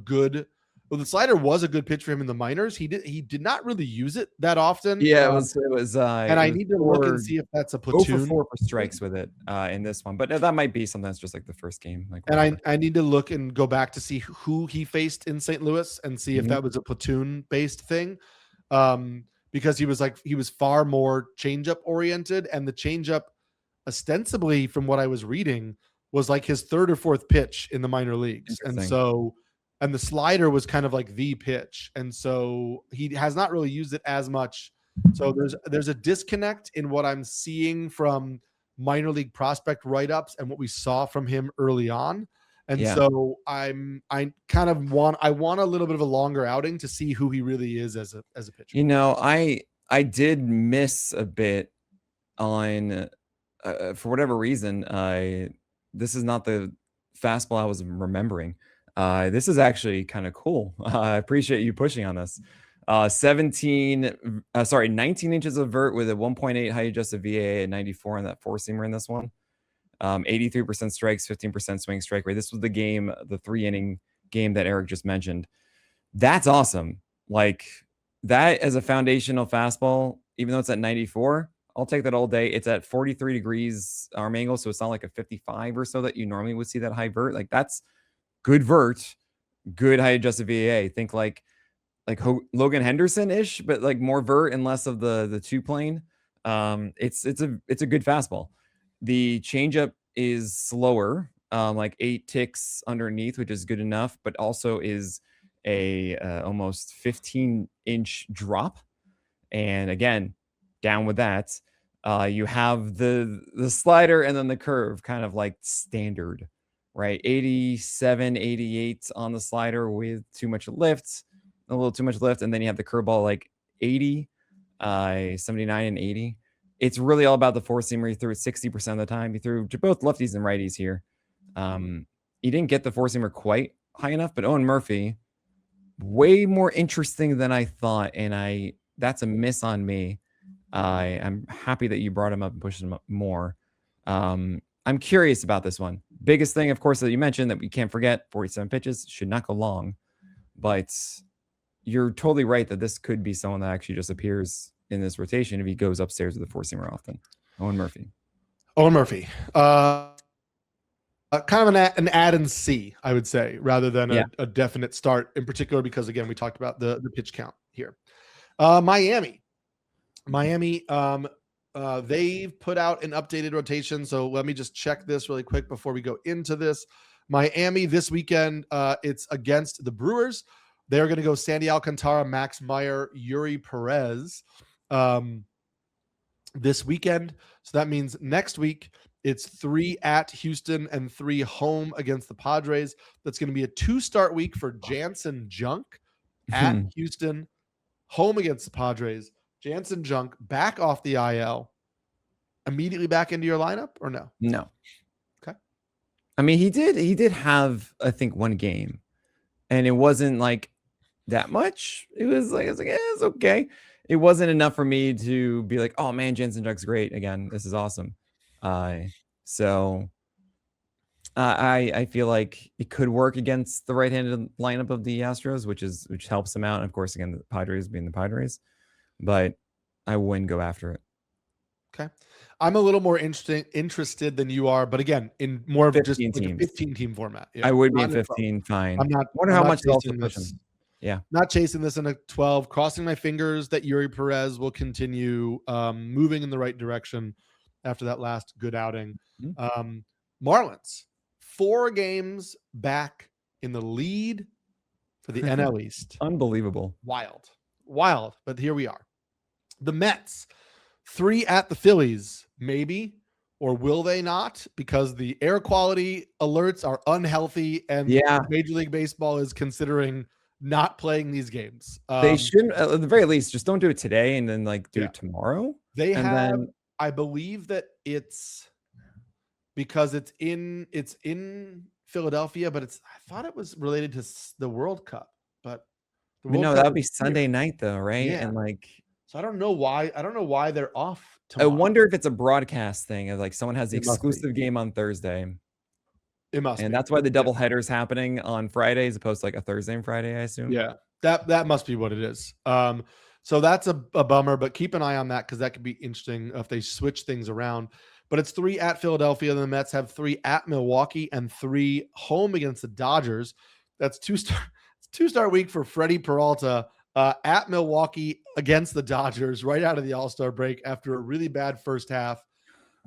good, well, the slider was a good pitch for him in the minors. He did not really use it that often. Yeah, it was and I need to look and see if that's a platoon. 4 for strikes with it in this one, but that might be something that's just like the first game. Like, and I need to look and go back to see who he faced in St. Louis and see if that was a platoon based thing, because he was far more changeup oriented, and the changeup, ostensibly from what I was reading, was like his 3rd or 4th pitch in the minor leagues, and the slider was kind of like the pitch. And so he has not really used it as much. So there's a disconnect in what I'm seeing from minor league prospect write-ups and what we saw from him early on. And so I want a little bit of a longer outing to see who he really is as a pitcher. You know, I did miss a bit on for whatever reason. This is not the fastball I was remembering. This is actually kind of cool. I appreciate you pushing on this. 19 inches of vert with a 1.8 high adjusted VAA and 94 on that 4-seamer in this one. 83% strikes, 15% swing strike rate. This was the 3-inning game that Eric just mentioned. That's awesome. Like, that as a foundational fastball, even though it's at 94, I'll take that all day. It's at 43 degrees arm angle, so it's not like a 55 or so that you normally would see that high vert. Like, that's good vert, good high adjusted VAA. Think like Logan Henderson-ish, but like more vert and less of the 2-plane. It's a good fastball. The changeup is slower, like 8 ticks underneath, which is good enough, but also is a almost 15-inch drop. And again, down with that. You have the slider and then the curve, kind of like standard, right? 87, 88 on the slider with too much lift, a little too much lift. And then you have the curveball like 80, 79 and 80. It's really all about the 4-seamer. He threw it 60% of the time. He threw to both lefties and righties here. He didn't get the 4-seamer quite high enough, but Owen Murphy, way more interesting than I thought. And that's a miss on me. I'm happy that you brought him up and pushed him up more. I'm curious about this one. Biggest thing, of course, that you mentioned that we can't forget, 47 pitches, should not go long. But you're totally right that this could be someone that actually just appears in this rotation if he goes upstairs with the 4-seamer often. Owen Murphy. Kind of an add and see, I would say, rather than a definite start, in particular because, again, we talked about the pitch count here. Miami, they've put out an updated rotation. So let me just check this really quick before we go into this. Miami this weekend, it's against the Brewers. They're going to go Sandy Alcantara, Max Meyer, Yuri Perez this weekend. So that means next week it's 3 at Houston and 3 home against the Padres. That's going to be a 2-start week for Jansen Junk at Houston, home against the Padres. Jansen Junk back off the IL, immediately back into your lineup, or no? No. Okay. I mean, he did have, I think, 1 game, and it wasn't like that much. It was like, it's okay. It wasn't enough for me to be like, oh man, Jansen Junk's great again. This is awesome. So I feel like it could work against the right-handed lineup of the Astros, which helps them out. And of course, again, the Padres being the Padres. But I wouldn't go after it. Okay. I'm a little more interested than you are, but again, in more of just 15 like a teams. 15 team format. Yeah. I would be Not in in a 12. 15, fine. I'm not Wonder I'm how not much to also chasing push this. him. Yeah. Not chasing this in a 12, crossing my fingers that Yuri Perez will continue moving in the right direction after that last good outing. Mhm. Marlins, 4 games back in the lead for the NL East. Unbelievable. Wild, but here we are. The Mets, 3 at the Phillies, maybe, or will they not? Because the air quality alerts are unhealthy, and Yeah. Major League Baseball is considering not playing these games. They shouldn't, at the very least, just don't do it today and then like do Yeah. it tomorrow. They And have, then I believe that it's because it's in Philadelphia, but I thought it was related to the World Cup, but the World no, Cup that would be is here. Sunday night though, right? Yeah. And like So I don't know why they're off I tomorrow. wonder if it's a broadcast thing of like someone has the It must be. exclusive game on Thursday. It must And be. that's why the Yeah. double header is happening on Friday as opposed to like a Thursday and Friday, I assume. Yeah, that must be what it is. So that's a bummer, but keep an eye on that because that could be interesting if they switch things around. But it's 3 at Philadelphia. The Mets have 3 at Milwaukee and 3 home against the Dodgers. That's two-start week for Freddie Peralta at Milwaukee against the Dodgers right out of the All-Star break after a really bad first half.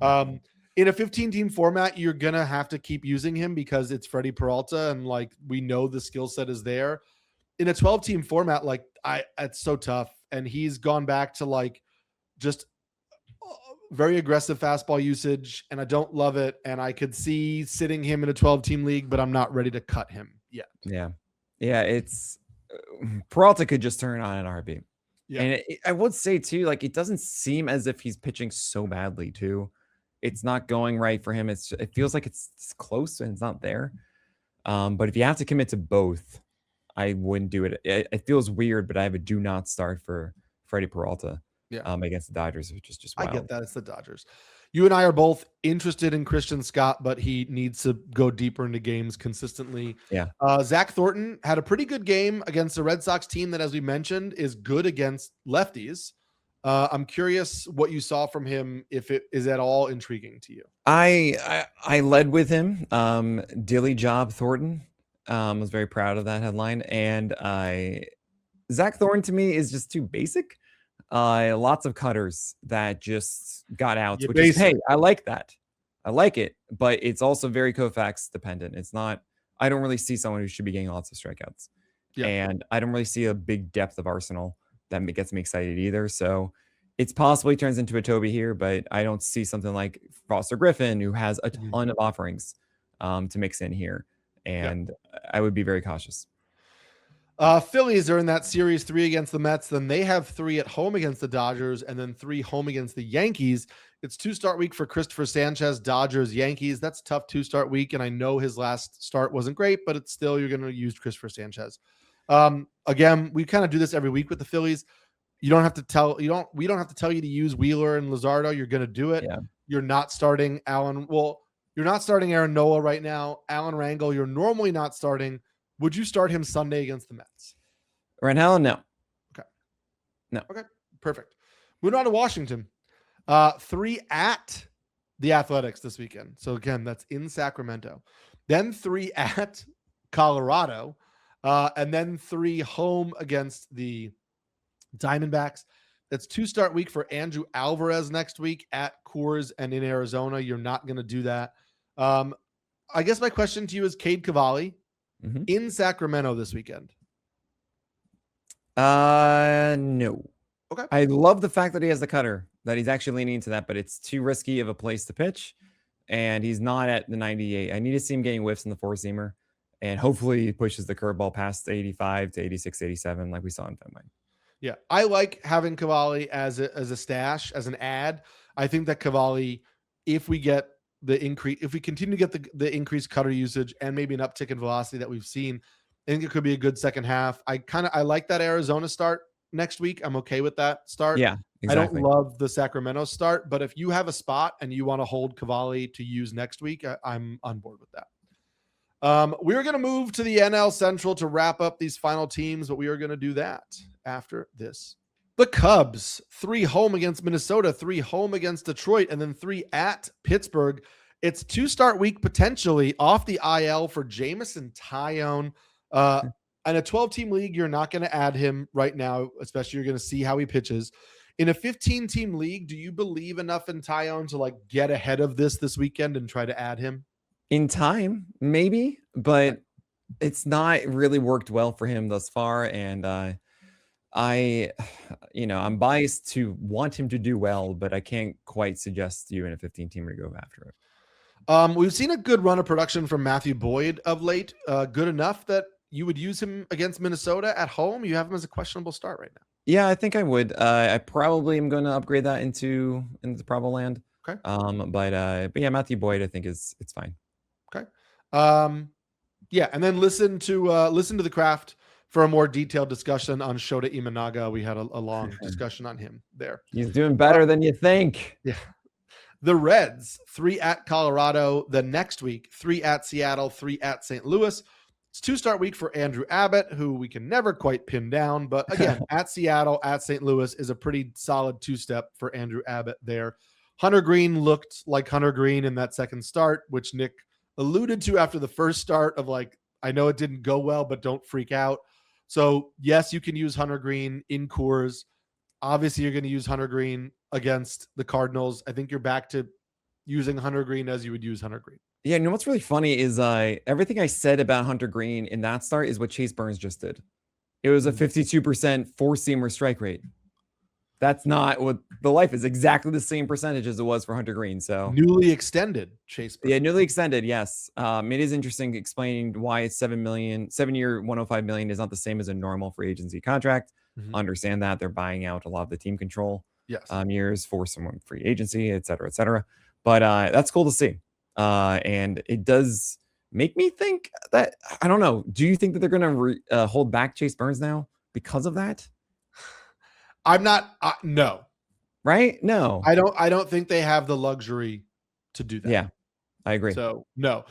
In a 15-team format, you're gonna have to keep using him because it's Freddie Peralta, and like we know the skill set is there. In a 12-team format, like it's so tough, and he's gone back to like just very aggressive fastball usage, and I don't love it. And I could see sitting him in a 12-team league, but I'm not ready to cut him yet. Yeah. It's Peralta could just turn on an RB. Yeah. And I would say too, like it doesn't seem as if he's pitching so badly too. It's not going right for him. It feels like it's close and it's not there. But if you have to commit to both, I wouldn't do it. It feels weird, but I have a do not start for Freddie Peralta against the Dodgers, which is just wild. I get that. It's the Dodgers. You and I are both interested in Christian Scott, but he needs to go deeper into games consistently. Yeah. Zach Thornton had a pretty good game against the Red Sox team that, as we mentioned, is good against lefties. I'm curious what you saw from him, if it is at all intriguing to you. I led with him. Dilly Job Thornton. Was very proud of that headline. And Zach Thornton to me is just too basic. Lots of cutters that just got outs, which is, hey, I like that. I like it, but it's also very Koufax dependent. It's not, I don't really see someone who should be getting lots of strikeouts. Yeah. And I don't really see a big depth of arsenal that gets me excited either. So it's possibly turns into a Toby here, but I don't see something like Foster Griffin, who has a ton of offerings to mix in here. And I would be very cautious. Phillies are in that series 3 against the Mets. Then they have 3 at home against the Dodgers and then 3 home against the Yankees. It's 2-start week for Christopher Sanchez, Dodgers, Yankees. That's a tough 2-start week. And I know his last start wasn't great, but it's still, you're going to use Christopher Sanchez. Again, we kind of do this every week with the Phillies. We don't have to tell you to use Wheeler and Luzardo. You're going to do it. Yeah. You're not starting you're not starting Aaron Nola right now. Alan Rangel, you're normally not starting. Would you start him Sunday against the Mets? Rangel, no. Okay. No. Okay. Perfect. Moving on to Washington. 3 at the Athletics this weekend. So again, that's in Sacramento. Then 3 at Colorado. And then 3 home against the Diamondbacks. That's 2-start week for Andrew Alvarez next week at Coors and in Arizona. You're not going to do that. I guess my question to you is Cade Cavalli in Sacramento this weekend. No. Okay. I love the fact that he has the cutter, that he's actually leaning into that, but it's too risky of a place to pitch. And he's not at the 98. I need to see him getting whiffs in the 4-seamer. And hopefully he pushes the curveball past 85 to 86, 87, like we saw in Fenway. Yeah, I like having Cavalli as a stash, as an ad. I think that Cavalli, if we get the increase, if we continue to get the increased cutter usage and maybe an uptick in velocity that we've seen, I think it could be a good second half. I like that Arizona start next week. I'm okay with that start. Yeah, exactly. I don't love the Sacramento start, but if you have a spot and you want to hold Cavalli to use next week, I'm on board with that. We're going to move to the NL Central to wrap up these final teams, but we are going to do that after this The Cubs, 3 home against Minnesota, 3 home against Detroit, and then 3 at Pittsburgh. It's 2-start week potentially off the IL for Jamison Tyone. In a 12-team league, you're not going to add him right now, especially you're going to see how he pitches. In a 15-team league, do you believe enough in Tyone to like get ahead of this weekend and try to add him? In time, maybe, but it's not really worked well for him thus far. And I'm biased to want him to do well, but I can't quite suggest you in a 15-teamer to go after it. We've seen a good run of production from Matthew Boyd of late. Good enough that you would use him against Minnesota at home. You have him as a questionable start right now. Yeah, I think I would. I probably am going to upgrade that into probable land. Okay. But yeah, Matthew Boyd, I think it's fine. Okay. Yeah, and then listen to the Craft for a more detailed discussion on Shota Imanaga. We had a long discussion on him there. He's doing better than you think. Yeah. The Reds, 3 at Colorado. The next week, 3 at Seattle, 3 at St. Louis. It's 2-start week for Andrew Abbott, who we can never quite pin down. But again, at Seattle, at St. Louis is a pretty solid 2-step for Andrew Abbott there. Hunter Green looked like Hunter Green in that second start, which Nick alluded to after the first start of like, I know it didn't go well, but don't freak out. So yes, you can use Hunter Green in Coors. Obviously, you're going to use Hunter Green against the Cardinals. I think you're back to using Hunter Green as you would use Hunter Green. Yeah, you know what's really funny is everything I said about Hunter Green in that start is what Chase Burns just did. It was a 52% four-seamer strike rate. That's not what the life is. Exactly the same percentage as it was for Hunter Green. So newly extended Chase Burns. Yeah, newly extended. Yes. It is interesting explaining why it's 7-year, 105 million is not the same as a normal free agency contract. Mm-hmm. Understand that they're buying out a lot of the team control years for someone free agency, et cetera, et cetera. But that's cool to see. And it does make me think that, I don't know. Do you think that they're going to hold back Chase Burns now because of that? I'm not. No. Right? No. I don't think they have the luxury to do that. Yeah, I agree. So no.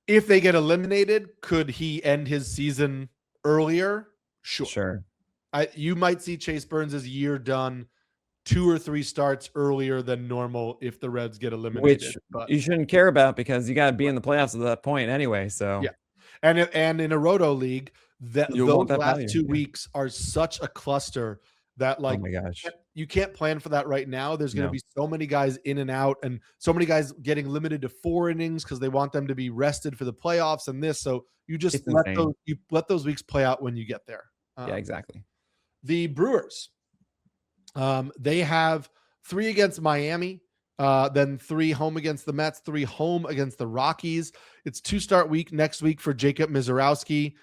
If they get eliminated, could he end his season earlier? Sure. You might see Chase Burns' year done 2 or 3 starts earlier than normal if the Reds get eliminated. Which you shouldn't care about because you got to be in the playoffs at that point anyway. So yeah, and in a roto league, those last 2 weeks are such a cluster that like, oh my gosh, you can't plan for that right now. There's going to be so many guys in and out, and so many guys getting limited to 4 innings because they want them to be rested for the playoffs and this. So you just let those weeks play out when you get there. Yeah, exactly. The Brewers, they have 3 against Miami, then 3 home against the Mets, 3 home against the Rockies. It's 2-start week next week for Jacob Misiorowski,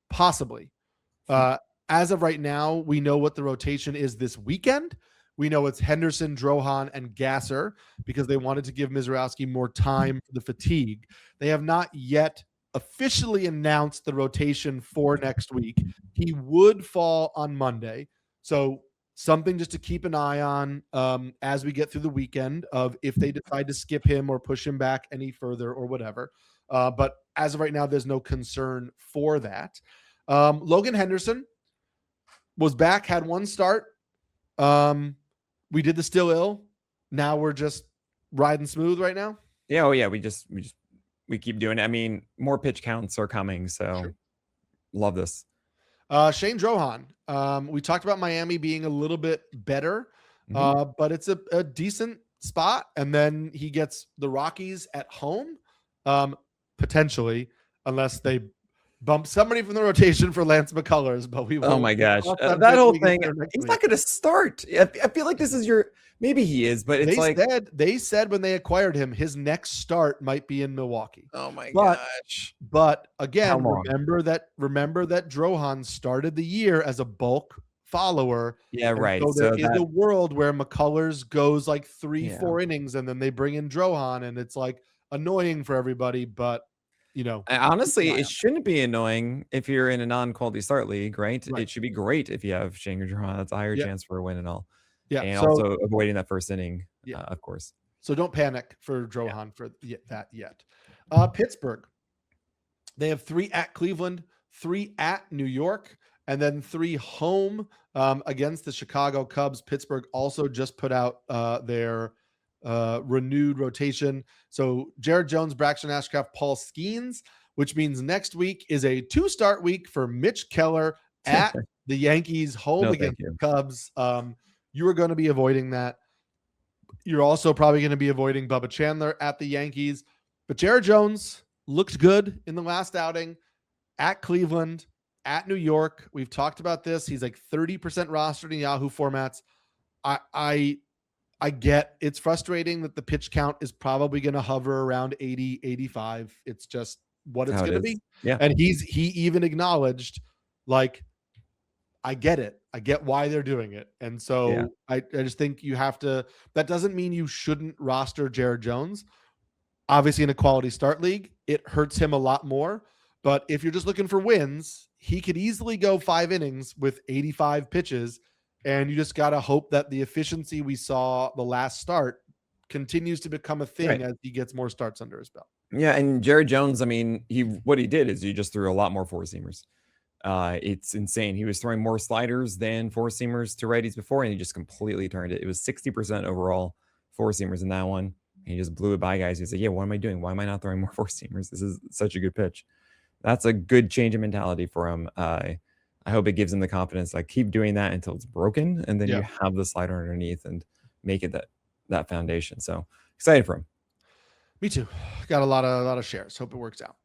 possibly. As of right now, we know what the rotation is this weekend. We know it's Henderson, Drohan, and Gasser because they wanted to give Misiorowski more time for the fatigue. They have not yet officially announced the rotation for next week. He would fall on Monday. So something just to keep an eye on as we get through the weekend of if they decide to skip him or push him back any further or whatever. But as of right now, there's no concern for that. Logan Henderson was back, had 1 start. We did the still ill. Now we're just riding smooth right now. Yeah. Oh yeah. We keep doing it. I mean, more pitch counts are coming. So love this. Shane Drohan. We talked about Miami being a little bit better, but it's a decent spot. And then he gets the Rockies at home, potentially, unless they bump somebody from the rotation for Lance McCullers. But we will. Oh my gosh, that whole thing. He's not going to start. I feel like this is maybe he is, but it's they said when they acquired him, his next start might be in Milwaukee. Oh my gosh. But again, remember that Drohan started the year as a bulk follower. Yeah, right. So there is a world where McCullers goes like 3-4 innings and then they bring in Drohan, and it's like annoying for everybody, but honestly, it shouldn't be annoying if you're in a non-quality start league, right? It should be great if you have Shane Drohan. That's a higher chance for a win and all. Yeah, and also avoiding that first inning, of course. So don't panic for Drohan for that yet. Pittsburgh, they have 3 at Cleveland, 3 at New York, and then 3 home against the Chicago Cubs. Pittsburgh also just put out their renewed rotation. So Jared Jones, Braxton Ashcraft, Paul Skeens, which means next week is a 2-start week for Mitch Keller at the Yankees, home No, against thank you. the Cubs. You are going to be avoiding that. You're also probably going to be avoiding Bubba Chandler at the Yankees. But Jared Jones looked good in the last outing at Cleveland, at New York. We've talked about this. He's like 30% rostered in Yahoo formats. I get it's frustrating that the pitch count is probably going to hover around 80, 85. It's just what it's going to be. Yeah. And he even acknowledged, like, I get it. I get why they're doing it. And so Yeah. I just think you have to, that doesn't mean you shouldn't roster Jared Jones. Obviously in a quality start league, it hurts him a lot more. But if you're just looking for wins, he could easily go 5 innings with 85 pitches. And you just got to hope that the efficiency we saw the last start continues to become a thing as he gets more starts under his belt. Yeah. And Jared Jones, I mean, what he did is he just threw a lot more 4-seamers. It's insane. He was throwing more sliders than 4-seamers to righties before, and he just completely turned it. It was 60% overall 4-seamers in that one. And he just blew it by guys. He's like, yeah, what am I doing? Why am I not throwing more 4-seamers? This is such a good pitch. That's a good change of mentality for him. I hope it gives him the confidence, like keep doing that until it's broken. And then you have the slider underneath and make it that foundation. So excited for him. Me too. Got a lot of shares. Hope it works out.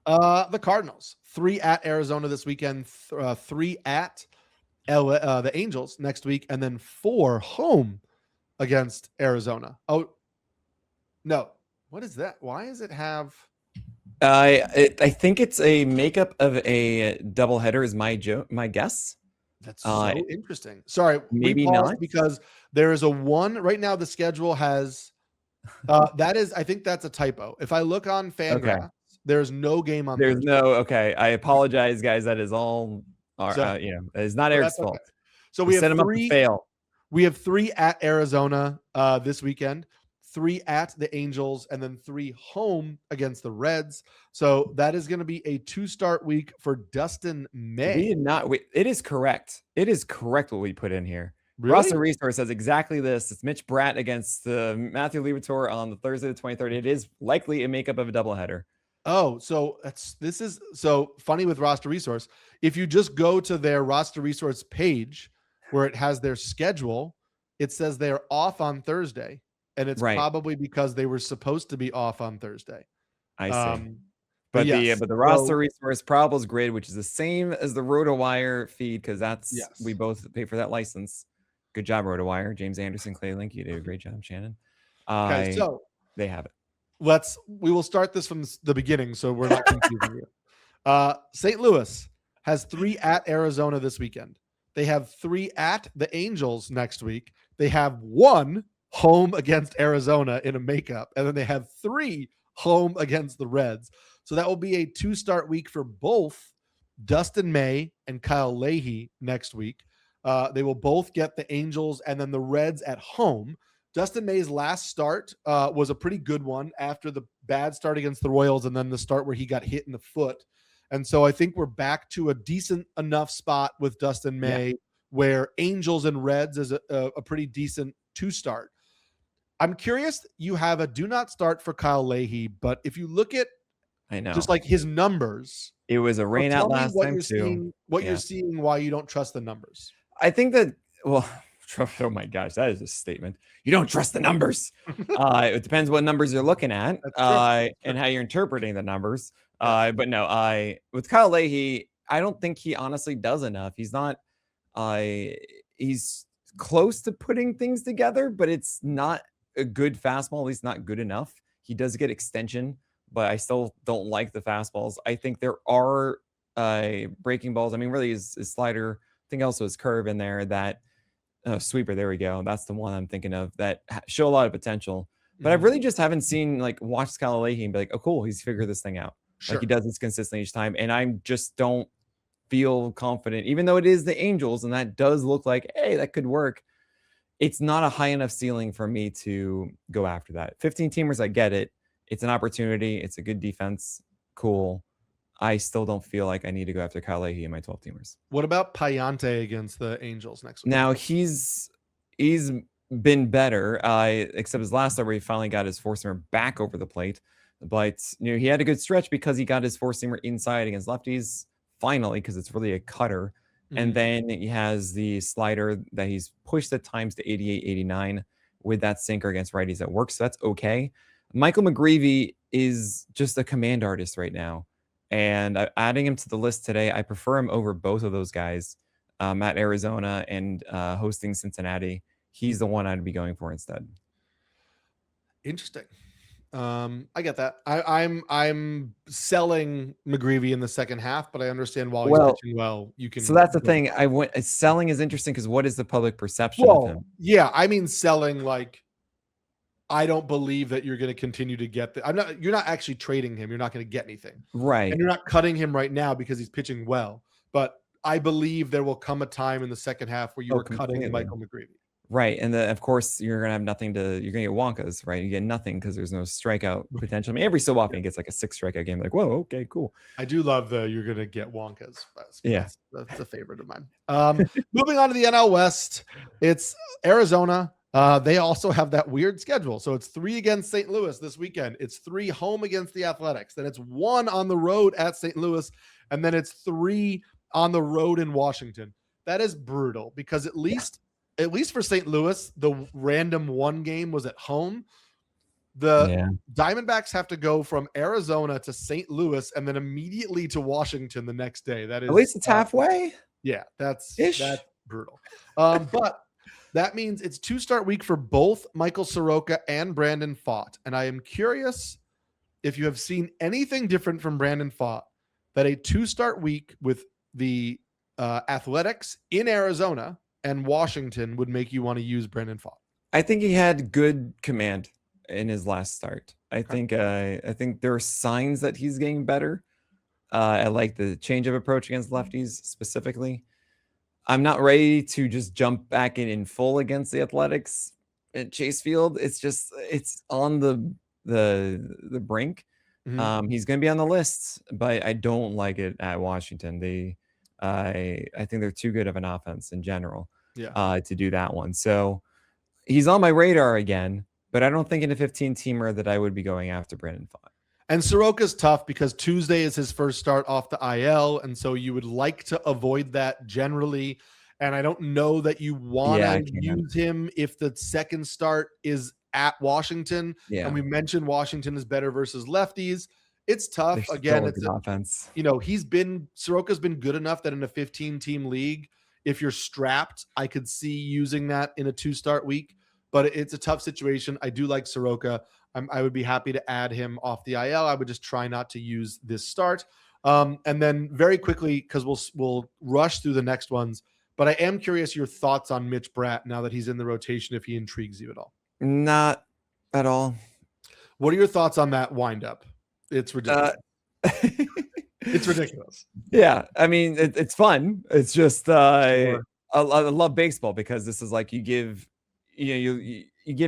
The Cardinals, 3 at Arizona this weekend, 3 at the Angels next week, and then 4 home against Arizona. Oh, no. What is that? Why does it have... I think it's a makeup of a doubleheader is my guess. That's so interesting. Sorry, maybe not, because there is a 1 right now. The schedule has I think that's a typo. If I look on FanGraphs, there's no game on. There's no. Okay, I apologize, guys. That is all. It's not Eric's fault. Okay. So we set have him 3 up to fail. We have 3 at Arizona this weekend, 3 at the Angels, and then 3 home against the Reds. So that is going to be a 2-start week for Dustin May. We did not. It is correct. It is correct what we put in here. Really? Roster Resource says exactly this. It's Mitch Bratt against Matthew Liberatore on the Thursday the 23rd. It is likely a makeup of a doubleheader. Oh, so this is so funny with Roster Resource. If you just go to their Roster Resource page where it has their schedule, it says they're off on Thursday. And it's probably because they were supposed to be off on Thursday. I see. But the Roster Resource Probables grid, which is the same as the RotoWire feed, because we both pay for that license. Good job, RotoWire. James Anderson, Clay Link, you did a great job, Shannon. Okay, so they have it. We will start this from the beginning, so we're not confusing you. St. Louis has 3 at Arizona this weekend. They have 3 at the Angels next week. They have 1 home against Arizona in a makeup, and then they have 3 home against the Reds. So that will be a 2-start week for both Dustin May and Kyle Leahy next week. They will both get the Angels and then the Reds at home. Dustin May's last start was a pretty good one after the bad start against the Royals and then the start where he got hit in the foot. And so I think we're back to a decent enough spot with Dustin May where Angels and Reds is a pretty decent 2-start. I'm curious, you have a do not start for Kyle Leahy, but if you look at just like his numbers, it was a rain out last time too. You're seeing, why you don't trust the numbers. I think that, oh my gosh, that is a statement. You don't trust the numbers. It depends what numbers you're looking at and how you're interpreting the numbers. But no, with Kyle Leahy, I don't think he honestly does enough. He's not, he's close to putting things together, but it's not a good fastball, at least not good enough. He does get extension, but I still don't like the fastballs. I think there are breaking balls. I mean, really his slider, I think also his curve in there, that sweeper, there we go. That's the one I'm thinking of that show a lot of potential. But I really just haven't seen, like, watch Kyle Leahy and be like, oh, cool, he's figured this thing out. Sure. Like he does this consistently each time. And I just don't feel confident, even though it is the Angels and that does look like, hey, that could work. It's not a high enough ceiling for me to go after that. 15 teamers, I get it. It's an opportunity. It's a good defense. Cool. I still don't feel like I need to go after Kyle Leahy in my 12 teamers. What about Payante against the Angels next week? Now he's been better, except his last start where he finally got his four-seamer back over the plate. But he had a good stretch because he got his four-seamer inside against lefties finally, because it's really a cutter. And then he has the slider that he's pushed at times to 88, 89 with that sinker against righties that works. So that's okay. Michael McGreevy is just a command artist right now. And adding him to the list today, I prefer him over both of those guys. At Arizona and hosting Cincinnati, he's the one I'd be going for instead. Interesting. I get that. I'm selling McGreevy in the second half, but I understand while he's pitching well, you can. So that's the thing. Selling is interesting because what is the public perception of him? Yeah, I mean selling like I don't believe that you're going to continue to get you're not actually trading him. You're not going to get anything. Right. And you're not cutting him right now because he's pitching well. But I believe there will come a time in the second half where you are cutting Michael McGreevy. Right. And of course, you're going to have nothing you're going to get Wonkas, right? You get nothing because there's no strikeout potential. I mean, every so often he gets like a 6 strikeout game. Like, whoa, okay, cool. I do love you're going to get Wonkas. That's a favorite of mine. Moving on to the NL West, it's Arizona. They also have that weird schedule. So it's 3 against St. Louis this weekend. It's 3 home against the Athletics. Then it's 1 on the road at St. Louis. And then it's 3 on the road in Washington. That is brutal because at least for St. Louis, the random 1 game was at home. The Diamondbacks have to go from Arizona to St. Louis and then immediately to Washington the next day. That is at least it's halfway. Yeah, that's brutal. But that means it's 2-start week for both Michael Soroka and Brandon Pfaadt. And I am curious if you have seen anything different from Brandon Pfaadt that a 2-start week with the Athletics in Arizona and Washington would make you want to use Brandon Pfaadt. I think he had good command in his last start. I think there are signs that he's getting better. I like the change of approach against lefties specifically. I'm not ready to just jump back in full against the Athletics at Chase Field. It's on the brink. He's going to be on the list, but I don't like it at Washington. I think they're too good of an offense in general to do that one. So he's on my radar again, but I don't think in a 15-teamer that I would be going after Brandon Pfaadt. And Soroka's tough because Tuesday is his first start off the IL, and so you would like to avoid that generally. And I don't know that you want to use him if the second start is at Washington. Yeah. And we mentioned Washington is better versus lefties. It's tough. Again, it's offense. Soroka's been good enough that in a 15-team league, if you're strapped, I could see using that in a 2-start week. But it's a tough situation. I do like Soroka. I would be happy to add him off the IL. I would just try not to use this start. And then very quickly, because we'll rush through the next ones, but I am curious your thoughts on Mitch Bratt now that he's in the rotation, if he intrigues you at all. Not at all. What are your thoughts on that windup? It's ridiculous. It's ridiculous. Yeah. I mean, it's fun. It's just, I love baseball because this is like you give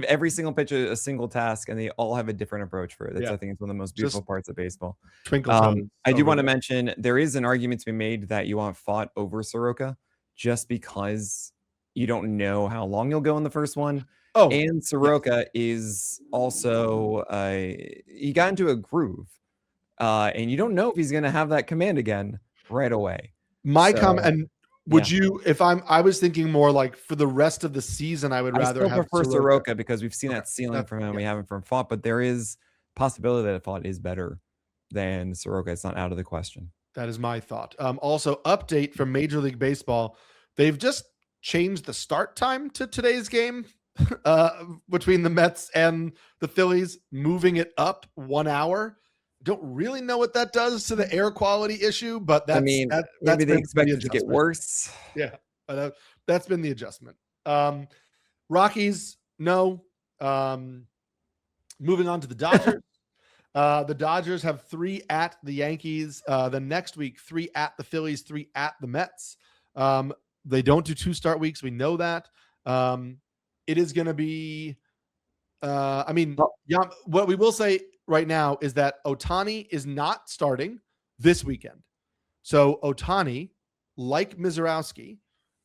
every single pitcher a single task and they all have a different approach for it. I think it's one of the most beautiful parts of baseball. I do want to mention there is an argument to be made that you want Pfaadt over Soroka just because you don't know how long you'll go in the first one. And Soroka is also he got into a groove, and you don't know if he's going to have that command again right away. Comment, and would you, if I was thinking more like for the rest of the season, I would rather have prefer Soroka because we've seen that ceiling from him. We haven't from Pfaadt, but there is possibility that Pfaadt is better than Soroka. It's not out of the question. That is my thought. Also, update from Major League Baseball. They've just changed the start time to today's game between the Mets and the Phillies, moving it up 1 hour. Don't really know what that does to the air quality issue, but maybe they expect it to get worse. Yeah, that's been the adjustment. Rockies, no. Moving on to the Dodgers. The Dodgers have 3 at the Yankees. The next week, 3 at the Phillies, 3 at the Mets. They don't do 2-start weeks. We know that. It is going to be, what we will say right now is that Ohtani is not starting. this weekend. So Ohtani, like Mizorowski,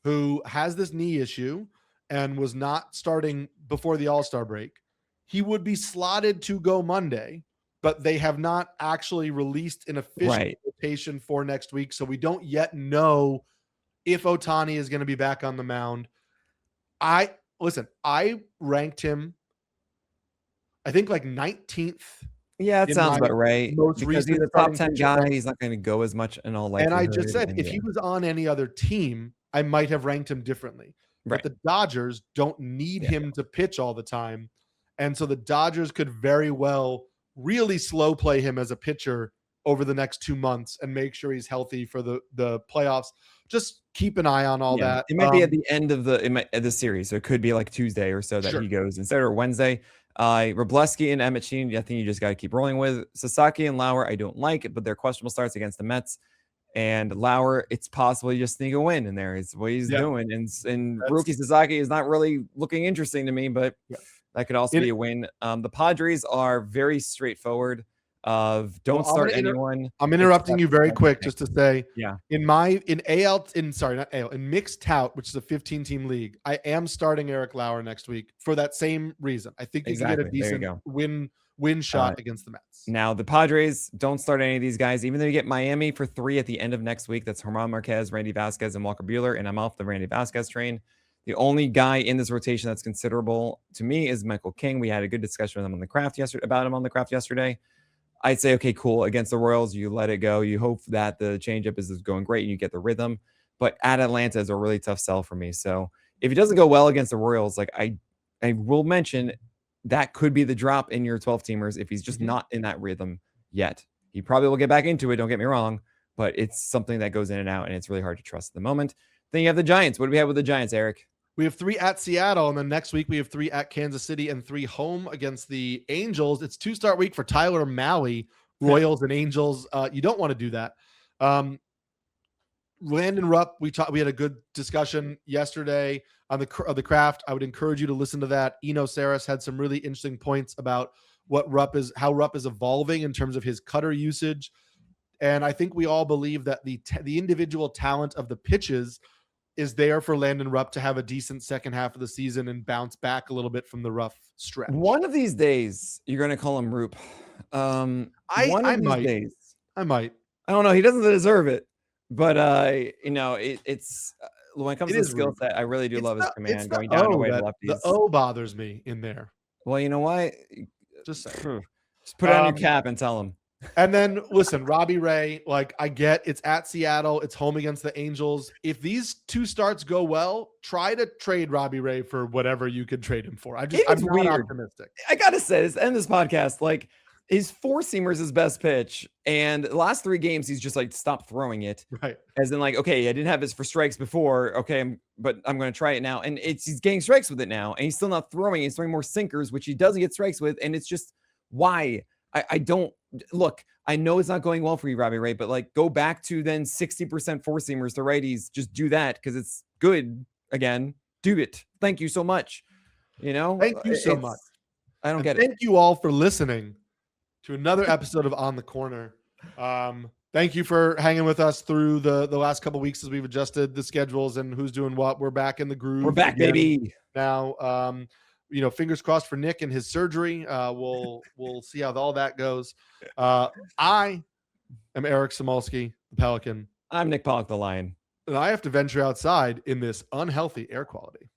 who has this knee issue and was not starting before the All-Star break, he would be slotted to go Monday, but they have not actually released an official rotation for next week. So we don't yet know if Ohtani is going to be back on the mound. I ranked him, I think, like 19th. Yeah, it sounds about right. Because he's a top 10 guy. He's not going to go as much in all likelihood. And I just said, if he was on any other team, I might have ranked him differently. But the Dodgers don't need him to pitch all the time. And so the Dodgers could very well really slow play him as a pitcher over the next 2 months and make sure he's healthy for the playoffs. Just keep an eye on all that. It might be at the end of the series. So it could be like Tuesday or so that he goes instead, or Wednesday. Robleski and Emmett Sheehan, I think you just got to keep rolling with. Sasaki and Lauer, I don't like it, but they're questionable starts against the Mets. And Lauer, it's possible you just sneak a win in there. It's what he's doing. And rookie Sasaki is not really looking interesting to me, but that could also be a win. The Padres are very straightforward. Don't start anyone. I'm interrupting you very quick just to say, in mixed tout, which is a 15-team league, I am starting Eric Lauer next week for that same reason. I think he can get a decent win shot against the Mets. Now the Padres don't start any of these guys, even though you get Miami for 3 at the end of next week. That's Germán Marquez, Randy Vasquez, and Walker Buehler, and I'm off the Randy Vasquez train. The only guy in this rotation that's considerable to me is Michael King. We had a good discussion with him on the craft yesterday. I'd say, okay, cool. Against the Royals, you let it go. You hope that the changeup is going great and you get the rhythm. But at Atlanta is a really tough sell for me. So if it doesn't go well against the Royals, like I will mention, that could be the drop in your 12-teamers if he's just not in that rhythm yet. He probably will get back into it, don't get me wrong, but it's something that goes in and out, and it's really hard to trust at the moment. Then you have the Giants. What do we have with the Giants, Eric? We have 3 at Seattle, and then next week we have 3 at Kansas City and 3 home against the Angels. It's 2-start week for Tyler Mahle, Royals and Angels. You don't want to do that. Landon Rupp, we had a good discussion yesterday on the craft. I would encourage you to listen to that. Eno Saris had some really interesting points about how Rupp is evolving in terms of his cutter usage. And I think we all believe that the individual talent of the pitches is there for Landon Rupp to have a decent second half of the season and bounce back a little bit from the rough stretch. One of these days, you're going to call him Rupp. I might. I don't know. He doesn't deserve it. But, it's when it comes to the skill set, I really do love his command going down away to lefties. The O bothers me in there. Well, you know what? Just put it on your cap and tell him. And then listen, Robbie Ray, like I get it's at Seattle, it's home against the Angels. If these 2 starts go well, try to trade Robbie Ray for whatever you could trade him for. I'm not optimistic. I gotta say, this end this podcast, like his 4-seamer's his best pitch, and the last 3 games he's just like stopped throwing it. Right. As in like, okay, I didn't have this for strikes before. Okay, but I'm going to try it now, and he's getting strikes with it now, and he's still not throwing. He's throwing more sinkers, which he doesn't get strikes with, and it's just why I don't look. I know it's not going well for you, Robbie Ray, but like go back to then 60% 4-seamers to righties. Just do that because it's good again. Do it. Thank you so much. Thank you so much. I don't get it. Thank you all for listening to another episode of On the Corner. Thank you for hanging with us through the last couple of weeks as we've adjusted the schedules and who's doing what. We're back in the groove. We're back, baby. Now, fingers crossed for Nick and his surgery. We'll see how all that goes. I am Eric Samolsky, the Pelican. I'm Nick Pollock, the Lion. And I have to venture outside in this unhealthy air quality.